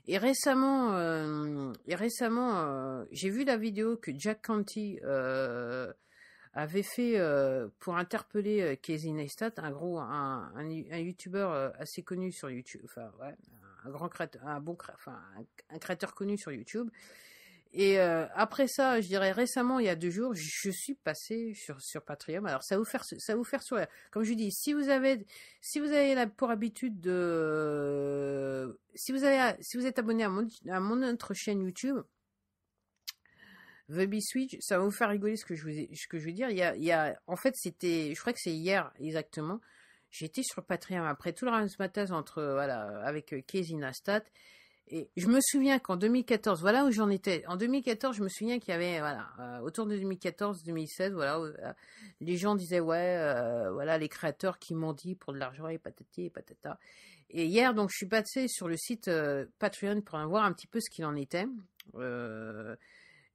Et récemment, j'ai vu la vidéo que Jack Canty avait fait pour interpeller Casey Neistat, un youtubeur assez connu sur YouTube, enfin ouais, un grand créateur, un créateur connu sur YouTube. Et après ça, je dirais récemment, il y a 2 jours, je suis passé sur Patreon. Alors ça vous faire sourire. Comme je dis, si vous avez pour habitude si vous êtes abonné à mon autre chaîne YouTube, The Bee Switch, ça va vous faire rigoler ce que je veux dire. En fait, je crois que c'est hier exactement. J'étais sur Patreon après tout le razzmatazz avec Casey Neistat. Et je me souviens qu'en 2014, voilà où j'en étais. En 2014, je me souviens qu'il y avait, autour de 2014-2016, les gens disaient, les créateurs qui m'ont dit pour de l'argent et patati et patata. Et hier, donc, je suis passé sur le site Patreon pour voir un petit peu ce qu'il en était.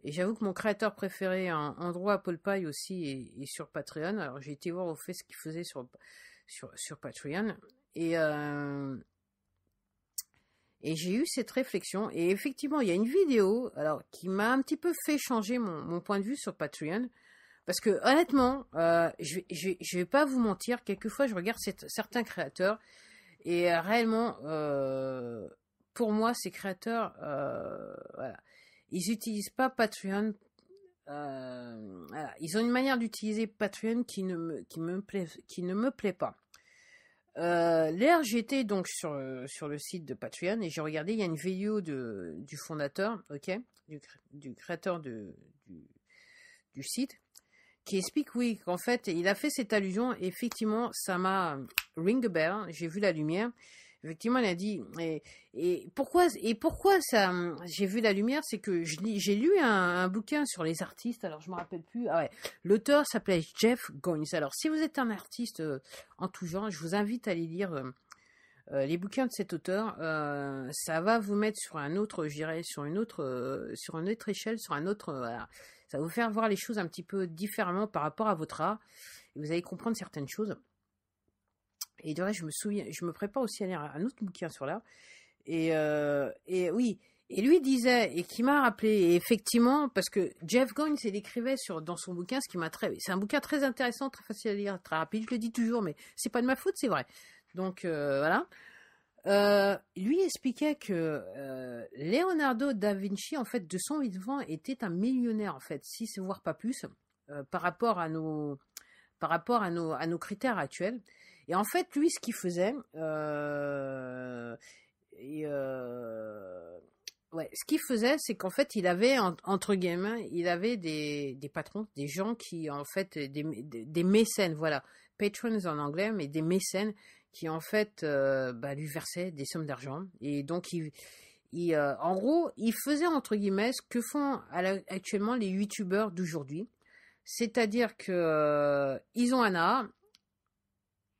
Et j'avoue que mon créateur préféré, Andrew Apple Pie aussi, est sur Patreon. Alors, j'ai été voir au fait ce qu'il faisait sur Patreon. Et j'ai eu cette réflexion. Et effectivement, il y a une vidéo qui m'a un petit peu fait changer mon point de vue sur Patreon. Parce que honnêtement, je vais pas vous mentir, quelquefois je regarde certains créateurs et réellement, pour moi, ces créateurs, ils n'utilisent pas Patreon. Ils ont une manière d'utiliser Patreon qui ne me plaît pas. Hier, j'étais donc sur le site de Patreon et j'ai regardé, il y a une vidéo du fondateur, du créateur du site, qui explique, oui, qu'en fait, il a fait cette allusion, et effectivement, ça m'a ring a bell, j'ai vu la lumière. Effectivement, il a dit, et pourquoi ça, j'ai vu la lumière, c'est que j'ai lu un bouquin sur les artistes, alors je me rappelle plus, l'auteur s'appelait Jeff Goins. Alors, si vous êtes un artiste en tout genre, je vous invite à aller lire les bouquins de cet auteur. Ça va vous mettre sur un autre, je dirais, sur une autre échelle, sur un autre, ça va vous faire voir les choses un petit peu différemment par rapport à votre art, et vous allez comprendre certaines choses. Et de vrai, je me prépare aussi à lire un autre bouquin sur l'art. Et oui, et lui disait, et qui m'a rappelé, et effectivement, parce que Jeff Goins, il écrivait dans son bouquin, c'est un bouquin très intéressant, très facile à lire, très rapide, je le dis toujours, mais c'est pas de ma faute, c'est vrai. Donc, voilà. Lui expliquait que Leonardo da Vinci, en fait, de son vivant, était un millionnaire, en fait, si c'est voire pas plus, par rapport à nos critères actuels. Et en fait, lui, ce qu'il faisait, c'est qu'en fait, il avait, entre guillemets, il avait des patrons, des gens qui, en fait, des mécènes, voilà, patrons en anglais, mais des mécènes qui, en fait, lui versaient des sommes d'argent. Et donc, en gros, il faisait, entre guillemets, ce que font actuellement les youtubeurs d'aujourd'hui. C'est-à-dire que ils ont un art.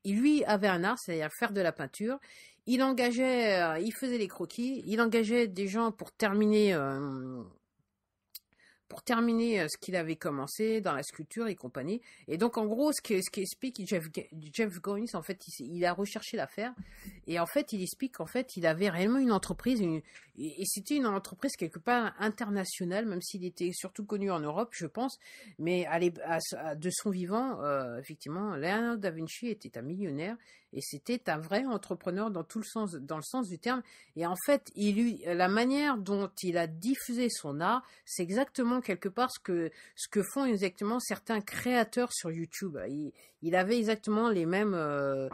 Lui avait un art, c'est-à-dire faire de la peinture. Il faisait les croquis. Il engageait des gens pour terminer ce qu'il avait commencé dans la sculpture et compagnie. Et donc, en gros, ce qu'explique Jeff Goins, en fait, il a recherché l'affaire. Et en fait, il explique qu'en fait, il avait réellement une entreprise, et c'était une entreprise quelque part internationale, même s'il était surtout connu en Europe, je pense. Mais de son vivant, effectivement, Leonardo da Vinci était un millionnaire, et c'était un vrai entrepreneur dans le sens du terme. Et en fait, la manière dont il a diffusé son art, c'est exactement quelque part ce que font exactement certains créateurs sur YouTube. Il avait exactement les mêmes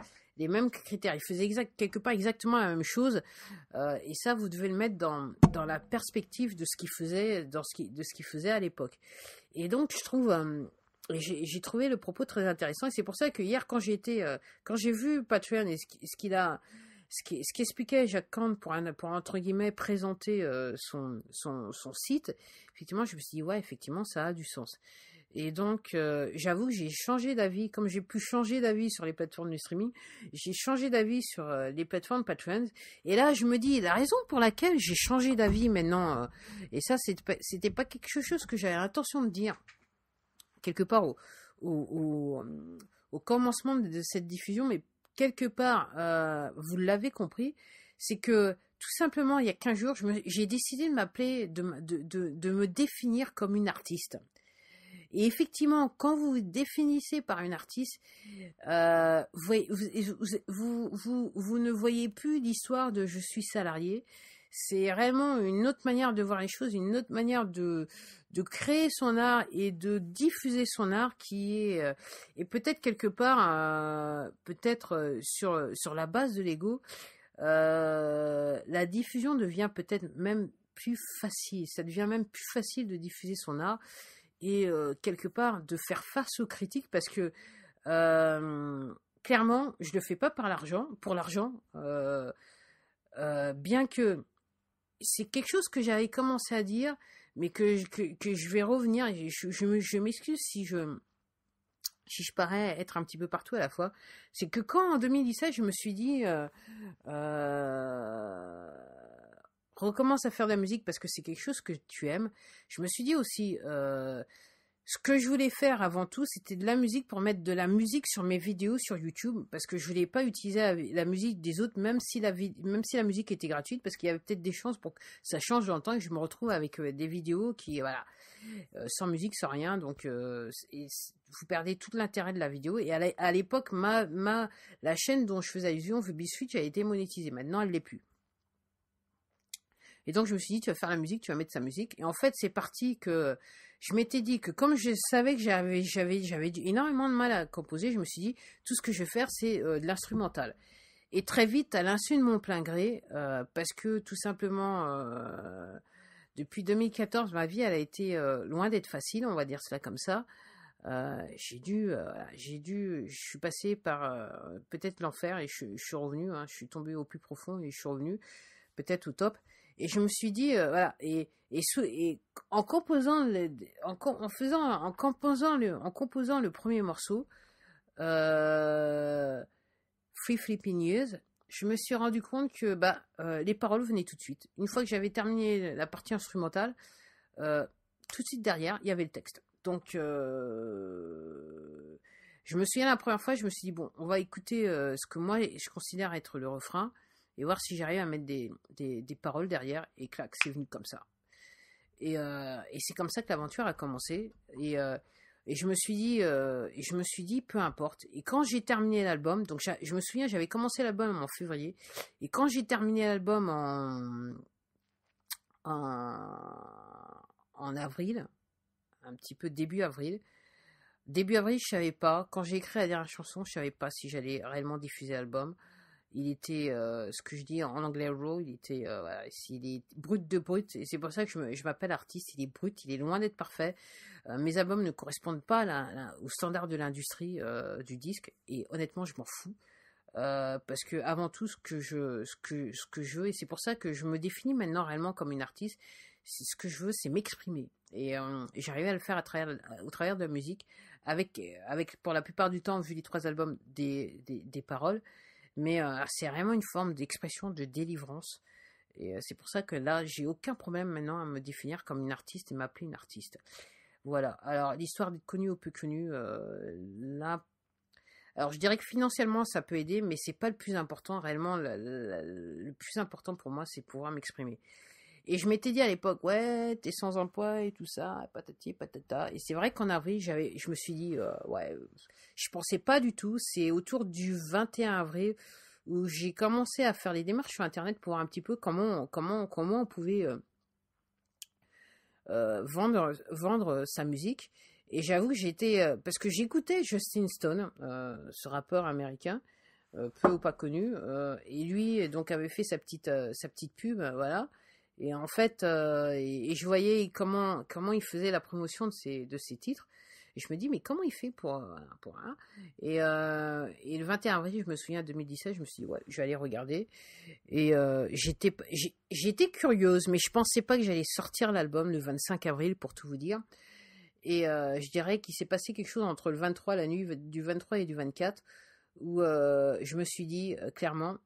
critères. Il faisait quelque part exactement la même chose. Et ça, vous devez le mettre dans la perspective de ce qu'il faisait, de ce qu'il faisait à l'époque. Et donc, je trouve, j'ai trouvé le propos très intéressant. Et c'est pour ça que hier, quand j'ai vu Patreon et ce qu'expliquait Jacques Kant pour entre guillemets présenter son site, effectivement, je me suis dit, ouais, effectivement, ça a du sens. Et donc, j'avoue que j'ai changé d'avis, comme j'ai pu changer d'avis sur les plateformes de streaming, j'ai changé d'avis sur les plateformes Patreon. Et là, je me dis, la raison pour laquelle j'ai changé d'avis maintenant, et ça, c'était pas quelque chose que j'avais l'intention de dire, quelque part au commencement de cette diffusion, mais quelque part, vous l'avez compris, c'est que tout simplement, il y a 15 jours, j'ai décidé de m'appeler, de me définir comme une artiste. Et effectivement, quand vous vous définissez par une artiste, vous ne voyez plus l'histoire de je suis salarié. C'est vraiment une autre manière de voir les choses, une autre manière de créer son art et de diffuser son art qui est et peut-être quelque part sur la base de l'ego, la diffusion devient peut-être même plus facile, ça devient même plus facile de diffuser son art et quelque part de faire face aux critiques parce que clairement, je le fais pas pour l'argent, bien que c'est quelque chose que j'avais commencé à dire, mais que je vais revenir. Et je m'excuse si je parais être un petit peu partout à la fois. C'est que quand en 2017, je me suis dit, recommence à faire de la musique parce que c'est quelque chose que tu aimes. Je me suis dit aussi, ce que je voulais faire avant tout, c'était de la musique pour mettre de la musique sur mes vidéos sur YouTube, parce que je voulais pas utiliser la musique des autres, même si même si la musique était gratuite, parce qu'il y avait peut-être des chances pour que ça change dans le temps et que je me retrouve avec des vidéos qui, voilà, sans musique, sans rien, donc vous perdez tout l'intérêt de la vidéo. Et à l'époque, la chaîne dont je faisais allusion, VBSwitch, a été monétisée. Maintenant, elle l'est plus. Et donc je me suis dit, tu vas faire la musique, tu vas mettre sa musique. Et en fait, c'est parti que je m'étais dit que comme je savais que j'avais énormément de mal à composer, je me suis dit, tout ce que je vais faire, c'est de l'instrumental. Et très vite, à l'insu de mon plein gré, parce que tout simplement, depuis 2014, ma vie, elle a été loin d'être facile, on va dire cela comme ça. Je suis passé par peut-être l'enfer et je suis revenu, hein, je suis tombé au plus profond et je suis revenu peut-être au top. Et je me suis dit, voilà, et en composant en composant le premier morceau, Free Flipping Years, je me suis rendu compte que les paroles venaient tout de suite. Une fois que j'avais terminé la partie instrumentale, tout de suite derrière, il y avait le texte. Donc, je me souviens la première fois, je me suis dit, bon, on va écouter ce que moi, je considère être le refrain, et voir si j'arrive à mettre des paroles derrière, et clac, c'est venu comme ça. Et c'est comme ça que l'aventure a commencé, et je me suis dit, peu importe. Et quand j'ai terminé l'album, donc je me souviens, j'avais commencé l'album en février, et quand j'ai terminé l'album en avril, un petit peu début avril, je savais pas, quand j'ai écrit la dernière chanson, je savais pas si j'allais réellement diffuser l'album. Il était, ce que je dis en anglais raw, il était, voilà, il est brut de brut, et c'est pour ça que je m'appelle artiste, il est brut, il est loin d'être parfait. Mes albums ne correspondent pas aux standards de l'industrie du disque, et honnêtement, je m'en fous. Parce que avant tout, ce que je veux, et c'est pour ça que je me définis maintenant réellement comme une artiste, ce que je veux, c'est m'exprimer. Et j'arrivais à le faire au travers de la musique, avec pour la plupart du temps, vu les 3 albums, des paroles. Mais c'est vraiment une forme d'expression de délivrance. Et c'est pour ça que là, j'ai aucun problème maintenant à me définir comme une artiste et m'appeler une artiste. Voilà. Alors, l'histoire d'être connu ou peu connu, là... Alors, je dirais que financièrement, ça peut aider, mais c'est pas le plus important. Réellement, le plus important pour moi, c'est pouvoir m'exprimer. Et je m'étais dit à l'époque, ouais, t'es sans emploi et tout ça, patati patata. Et c'est vrai qu'en avril, je me suis dit, ouais, je pensais pas du tout. C'est autour du 21 avril où j'ai commencé à faire les démarches sur Internet pour voir un petit peu comment on pouvait vendre sa musique. Et j'avoue que j'étais, parce que j'écoutais Justin Stone, ce rappeur américain, peu ou pas connu, et lui donc avait fait sa petite pub, voilà. Et en fait, et je voyais comment il faisait la promotion de ses titres. Et je me dis, mais comment il fait pour un et le 21 avril, je me souviens, 2017, je me suis dit, ouais, je vais aller regarder. Et j'étais curieuse, mais je pensais pas que j'allais sortir l'album le 25 avril, pour tout vous dire. Et je dirais qu'il s'est passé quelque chose entre le 23, la nuit du 23 et du 24, où je me suis dit, clairement,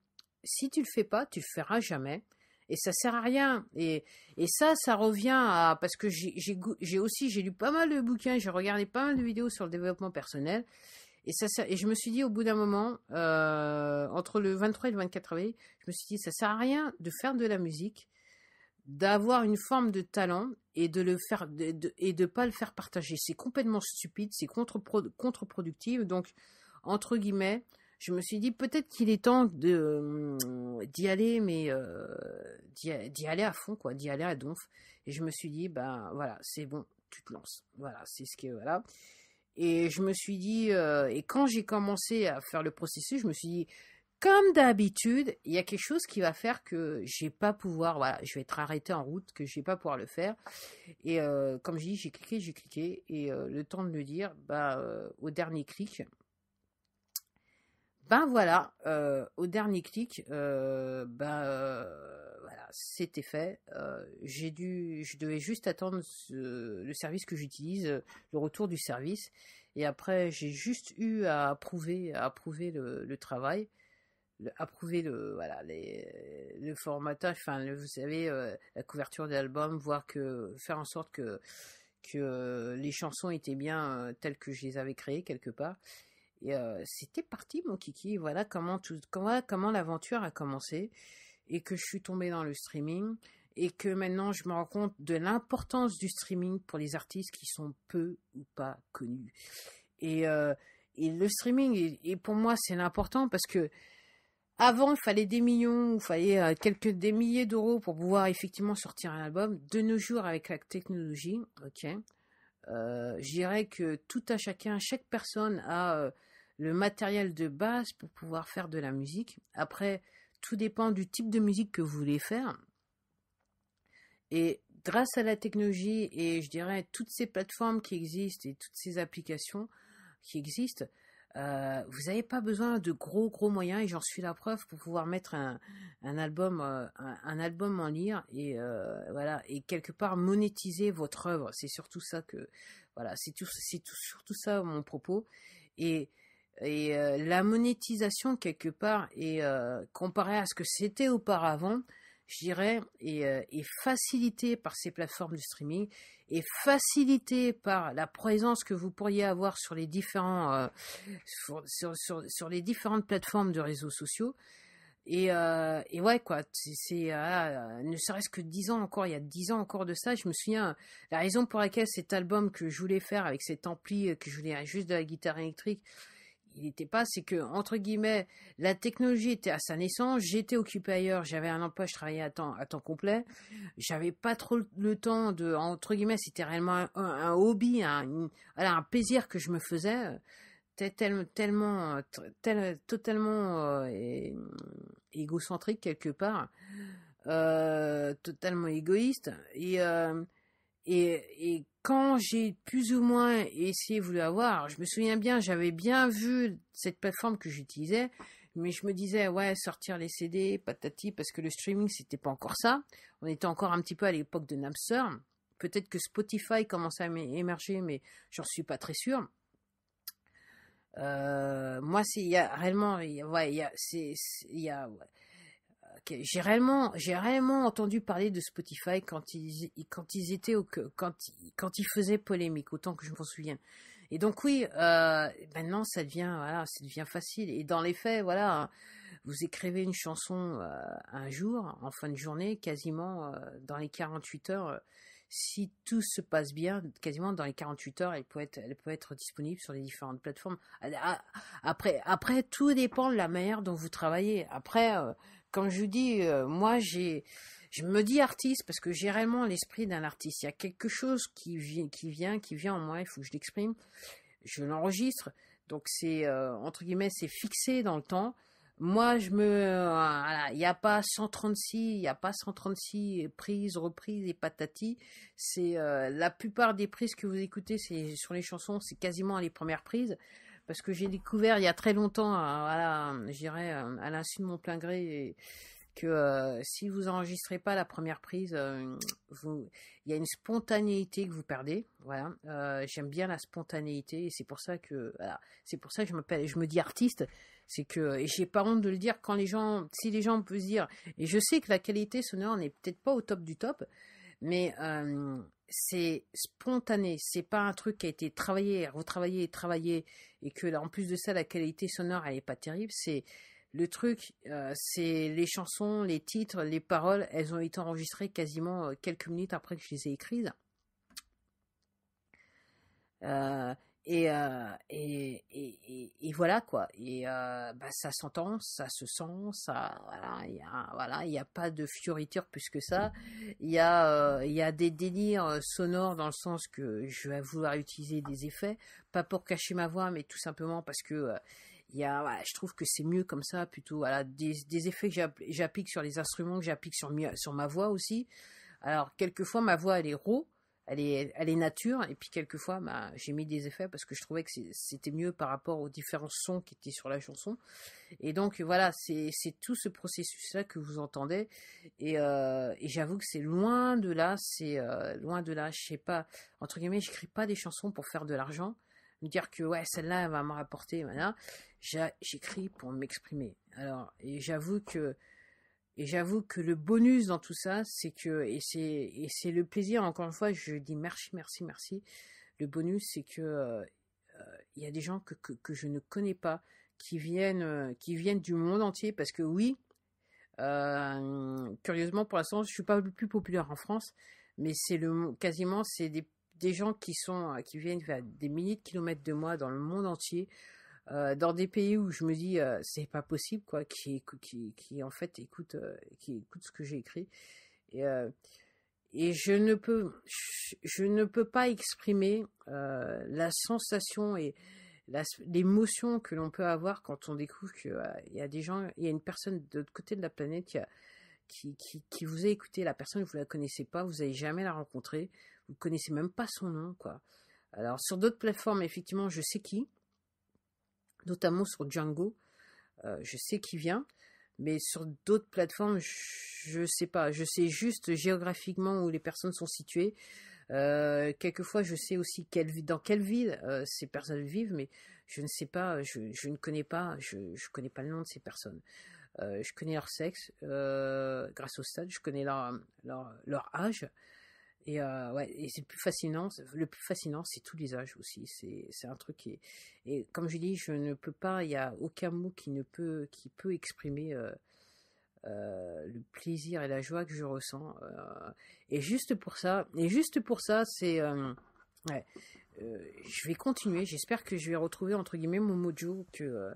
si tu le fais pas, tu le feras jamais. Et ça sert à rien. Et ça revient à... Parce que j'ai lu pas mal de bouquins, j'ai regardé pas mal de vidéos sur le développement personnel. Et je me suis dit, au bout d'un moment, entre le 23 et le 24 avril, je me suis dit, ça sert à rien de faire de la musique, d'avoir une forme de talent et de le faire et de pas le faire partager. C'est complètement stupide, c'est contre-productif. Donc, entre guillemets, je me suis dit peut-être qu'il est temps d'y aller, mais d'y aller à fond, quoi, d'y aller à donf. Et je me suis dit, ben voilà, c'est bon, tu te lances. Voilà, c'est ce que voilà. Et je me suis dit, et quand j'ai commencé à faire le processus, je me suis dit, comme d'habitude, il y a quelque chose qui va faire que je vais pas pouvoir, voilà, je vais être arrêté en route, que je vais pas pouvoir le faire. Et comme je dis, j'ai cliqué, et le temps de le dire, au dernier clic, voilà, au dernier clic, voilà, c'était fait. Je devais juste attendre le service que j'utilise, le retour du service, et après j'ai juste eu à approuver le travail, approuver voilà, le formatage, enfin, vous savez, la couverture de l'album, faire en sorte que les chansons étaient bien telles que je les avais créées quelque part. Et c'était parti, mon kiki. Voilà comment l'aventure a commencé, et que je suis tombée dans le streaming, et que maintenant je me rends compte de l'importance du streaming pour les artistes qui sont peu ou pas connus. Et le streaming, et pour moi, c'est l'important, parce que avant, il fallait des millions, il fallait des milliers d'euros pour pouvoir effectivement sortir un album. De nos jours, avec la technologie, ok, je dirais que tout à chacun, chaque personne a le matériel de base pour pouvoir faire de la musique. Après, tout dépend du type de musique que vous voulez faire. Et grâce à la technologie, et je dirais toutes ces plateformes qui existent et toutes ces applications qui existent, vous n'avez pas besoin de gros moyens, et j'en suis la preuve, pour pouvoir mettre un album en ligne, et voilà, et quelque part monétiser votre œuvre. C'est surtout ça que, voilà, surtout ça mon propos. Et la monétisation quelque part, et comparé à ce que c'était auparavant, je dirais, est facilitée par ces plateformes de streaming, et facilitée par la présence que vous pourriez avoir sur les sur les différentes plateformes de réseaux sociaux. Et ouais, quoi, ne serait-ce que 10 ans encore, il y a 10 ans encore de ça, je me souviens, la raison pour laquelle cet album que je voulais faire avec cet ampli, que je voulais juste de la guitare électrique, il n'était pas, c'est que, entre guillemets, la technologie était à sa naissance, j'étais occupé ailleurs, j'avais un emploi, je travaillais à temps complet, j'avais pas trop le temps de, entre guillemets, c'était réellement un hobby, voilà, un plaisir que je me faisais, totalement égocentrique quelque part, totalement égoïste, et quand j'ai plus ou moins essayé, voulu avoir, je me souviens bien, j'avais bien vu cette plateforme que j'utilisais, mais je me disais, ouais, sortir les CD, patati, parce que le streaming, c'était pas encore ça. On était encore un petit peu à l'époque de Napster. Peut-être que Spotify commençait à émerger, mais j'en suis pas très sûr. Moi, il y a réellement, ouais, ouais. Okay. J'ai réellement entendu parler de Spotify quand ils étaient quand ils faisaient polémique, autant que je m'en souvienne. Et donc oui, maintenant ça devient facile. Et dans les faits, voilà, vous écrivez une chanson un jour, en fin de journée, quasiment dans les 48 heures. Si tout se passe bien, quasiment dans les 48 heures, elle peut être disponible sur les différentes plateformes. Après, tout dépend de la manière dont vous travaillez. Après, comme je vous dis, moi, je me dis artiste parce que j'ai réellement l'esprit d'un artiste. Il y a quelque chose qui vient en moi, il faut que je l'exprime. Je l'enregistre. Donc, entre guillemets, c'est fixé dans le temps. Moi, voilà, il n'y a pas 136 prises, reprises et patati. La plupart des prises que vous écoutez, c'est sur les chansons, c'est quasiment les premières prises. Parce que j'ai découvert il y a très longtemps, voilà, je dirais, à l'insu de mon plein gré, que si vous enregistrez pas la première prise, il y a une spontanéité que vous perdez. Voilà, j'aime bien la spontanéité, et c'est pour ça que, voilà, je me dis artiste. C'est que, et j'ai pas honte de le dire, si les gens peuvent se dire, et je sais que la qualité sonore n'est peut-être pas au top du top, mais c'est spontané, c'est pas un truc qui a été travaillé, et que là, en plus de ça, la qualité sonore elle est pas terrible. C'est le truc, c'est les chansons, les titres, les paroles, elles ont été enregistrées quasiment quelques minutes après que je les ai écrites. Et voilà quoi. Et ça s'entend, ça se sent, ça, voilà, il y a pas de fioriture plus que ça. Il y a des délires sonores dans le sens que je vais vouloir utiliser des effets, pas pour cacher ma voix, mais tout simplement parce que voilà, je trouve que c'est mieux comme ça, plutôt, voilà, des effets que j'applique sur les instruments, que j'applique sur ma voix aussi. Alors, quelquefois, ma voix, elle est raw, elle est nature, et puis quelquefois, bah, j'ai mis des effets parce que je trouvais que c'était mieux par rapport aux différents sons qui étaient sur la chanson. Et donc, voilà, c'est tout ce processus-là que vous entendez. Et j'avoue que c'est loin de là, loin de là, je sais pas, entre guillemets, j'écris pas des chansons pour faire de l'argent, me dire que, ouais, celle-là, elle va me rapporter, voilà. J'écris pour m'exprimer. Alors, et j'avoue que le bonus dans tout ça, c'est que, et c'est le plaisir, encore une fois, je dis merci, merci, merci. Le bonus, c'est que il y a des gens que je ne connais pas, qui viennent du monde entier, parce que oui, curieusement, pour l'instant, je suis pas le plus populaire en France, mais quasiment, c'est des gens qui viennent à des milliers de kilomètres de moi dans le monde entier, dans des pays où je me dis c'est pas possible, quoi, qui en fait écoutent ce que j'ai écrit. Et je ne peux pas exprimer la sensation et l'émotion que l'on peut avoir quand on découvre qu'il y a des gens, il y a une personne de l'autre côté de la planète qui vous a écouté. La personne, vous la connaissez pas, vous n'allez jamais la rencontrer, vous connaissez même pas son nom, quoi. Alors sur d'autres plateformes, effectivement, je sais qui, notamment sur Django, je sais qui vient, mais sur d'autres plateformes, je sais pas. Je sais juste géographiquement où les personnes sont situées. Quelquefois, je sais aussi dans quelle ville ces personnes vivent, mais je ne sais pas, je ne connais pas, je connais pas le nom de ces personnes. Je connais leur sexe grâce au stade, je connais leur âge. Et ouais, et c'est le plus fascinant, c'est tous les âges aussi. C'est un truc et comme je dis, je ne peux pas, il y a aucun mot qui peut exprimer le plaisir et la joie que je ressens. Et juste pour ça, c'est ouais, je vais continuer. J'espère que je vais retrouver entre guillemets mon mojo, que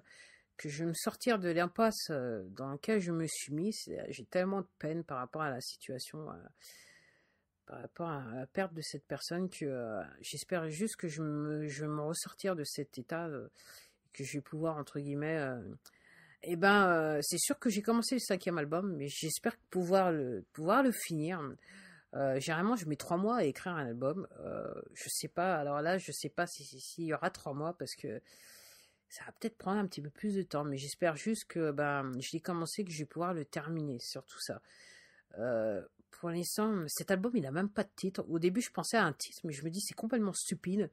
je vais me sortir de l'impasse dans laquelle je me suis mis. J'ai tellement de peine par rapport à la situation. Par rapport à la perte de cette personne, que j'espère juste que je vais me ressortir de cet état, que je vais pouvoir, entre guillemets, c'est sûr que j'ai commencé le 5e album, mais j'espère pouvoir le finir. Généralement, je mets 3 mois à écrire un album. Je sais pas, alors là, je sais pas s'il y aura 3 mois, parce que ça va peut-être prendre un petit peu plus de temps, mais j'espère juste que je l'ai commencé, que je vais pouvoir le terminer, sur tout ça. Pour l'instant, cet album, il n'a même pas de titre. Au début, je pensais à un titre, mais je me dis, c'est complètement stupide.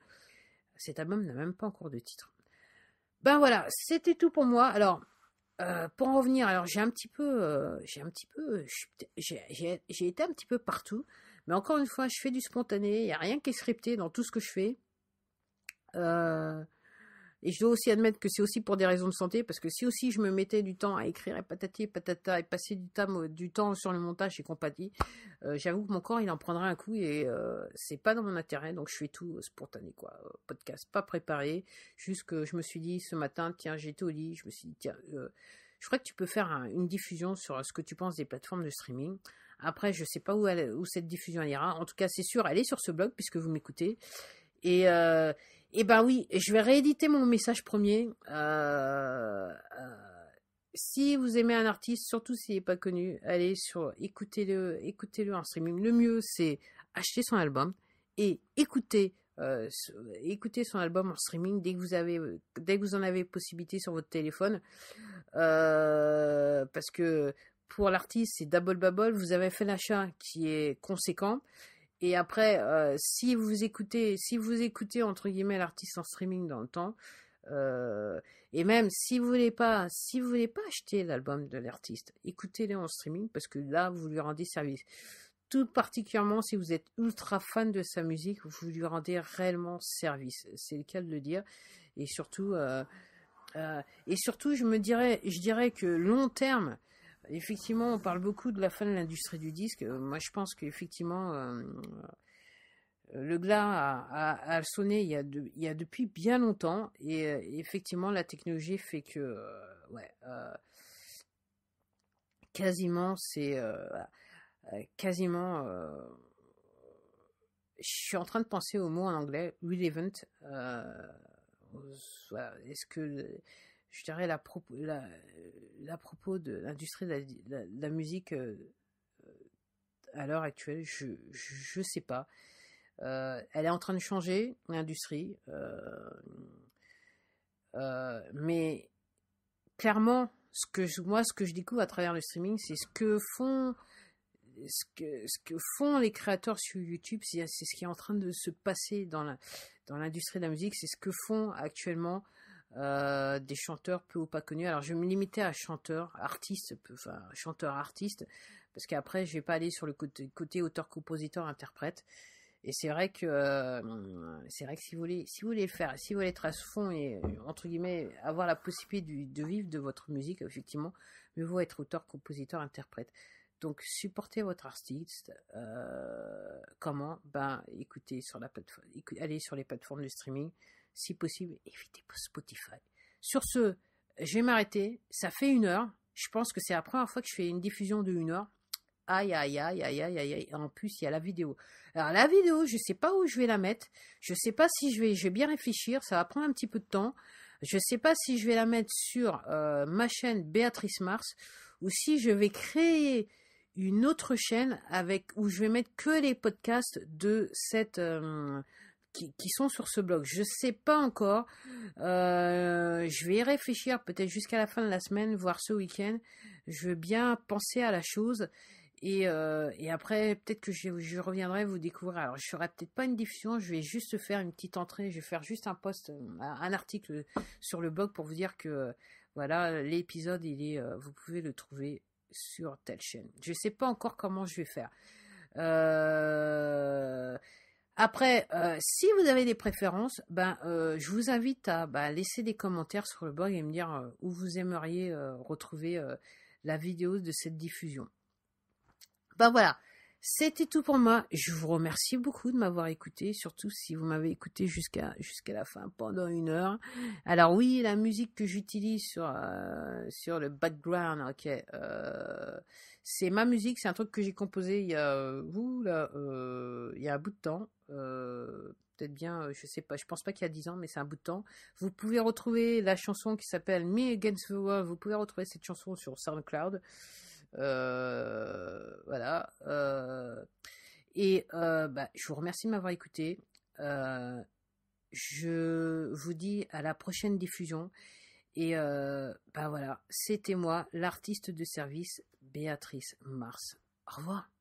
Cet album n'a même pas encore de titre. Ben voilà, c'était tout pour moi. Alors, pour en revenir, alors j'ai été un petit peu partout. Mais encore une fois, je fais du spontané. Il n'y a rien qui est scripté dans tout ce que je fais. Et je dois aussi admettre que c'est aussi pour des raisons de santé, parce que si aussi je me mettais du temps à écrire et patati et patata et passer du temps sur le montage et compagnie, j'avoue que mon corps il en prendrait un coup, et c'est pas dans mon intérêt, donc je fais tout spontané, quoi. Podcast pas préparé, juste que je me suis dit ce matin, tiens, j'étais au lit, je me suis dit tiens, je crois que tu peux faire une diffusion sur ce que tu penses des plateformes de streaming. Après, je sais pas où cette diffusion ira. En tout cas, c'est sûr, elle est sur ce blog puisque vous m'écoutez. Et ben oui, je vais rééditer mon message premier. Si vous aimez un artiste, surtout s'il n'est pas connu, allez écoutez-le en streaming. Le mieux, c'est acheter son album et écouter son album en streaming dès que vous en avez possibilité sur votre téléphone. Parce que pour l'artiste, c'est double bubble. Vous avez fait l'achat qui est conséquent. Et après, si vous écoutez entre guillemets l'artiste en streaming dans le temps, et même si vous voulez pas acheter l'album de l'artiste, écoutez-le en streaming, parce que là vous lui rendez service. Tout particulièrement si vous êtes ultra fan de sa musique, vous lui rendez réellement service. C'est le cas de le dire. Et surtout, je dirais que long terme. Effectivement, on parle beaucoup de la fin de l'industrie du disque. Moi, je pense qu'effectivement, le glas a sonné il y a depuis bien longtemps. Et effectivement, la technologie fait que, quasiment, quasiment, je suis en train de penser au mot en anglais, relevant. Voilà, est-ce que je dirais, la propos de l'industrie de la musique à l'heure actuelle, je sais pas. Elle est en train de changer, l'industrie. Mais clairement, ce que je découvre à travers le streaming, c'est ce que font les créateurs sur YouTube, c'est ce qui est en train de se passer dans l'industrie de la musique, c'est ce que font actuellement des chanteurs peu ou pas connus. Alors je vais me limiter à chanteurs, artistes, parce qu'après je vais pas aller sur le côté auteur, compositeur, interprète. Et c'est vrai que si vous voulez le faire, si vous voulez être à fond et entre guillemets avoir la possibilité de vivre de votre musique, effectivement, mieux vaut être auteur, compositeur, interprète. Donc supportez votre artiste. Comment? Ben écoutez sur la plateforme, allez sur les plateformes de streaming, si possible, évitez Spotify. Sur ce, je vais m'arrêter. Ça fait 1 heure. Je pense que c'est la première fois que je fais une diffusion de 1 heure. Aïe, aïe, aïe, aïe, aïe, aïe, aïe. En plus, il y a la vidéo. Alors, la vidéo, je sais pas où je vais la mettre. Je sais pas si je vais bien réfléchir. Ça va prendre un petit peu de temps. Je sais pas si je vais la mettre sur ma chaîne Béatrice Mars ou si je vais créer une autre chaîne où je vais mettre que les podcasts de cette qui sont sur ce blog. Je sais pas encore. Je vais y réfléchir peut-être jusqu'à la fin de la semaine, voire ce week-end. Je veux bien penser à la chose. Et après, peut-être que je reviendrai vous découvrir. Alors, je ferai peut-être pas une diffusion, je vais juste faire une petite entrée, je vais faire juste un post, un article sur le blog pour vous dire que voilà, l'épisode, vous pouvez le trouver sur telle chaîne. Je sais pas encore comment je vais faire. Après, si vous avez des préférences, je vous invite à laisser des commentaires sur le blog et me dire où vous aimeriez retrouver la vidéo de cette diffusion. Voilà, c'était tout pour moi. Je vous remercie beaucoup de m'avoir écouté, surtout si vous m'avez écouté jusqu'à la fin, pendant 1 heure. Alors oui, la musique que j'utilise sur le background, ok, c'est ma musique, c'est un truc que j'ai composé il y a un bout de temps. Peut-être bien, je sais pas, je pense pas qu'il y a 10 ans, mais c'est un bout de temps. Vous pouvez retrouver la chanson qui s'appelle Me Against the World, vous pouvez retrouver cette chanson sur SoundCloud. Voilà. Je vous remercie de m'avoir écouté. Je vous dis à la prochaine diffusion. Et voilà, c'était moi, l'artiste de service, Béatrice Mars. Au revoir.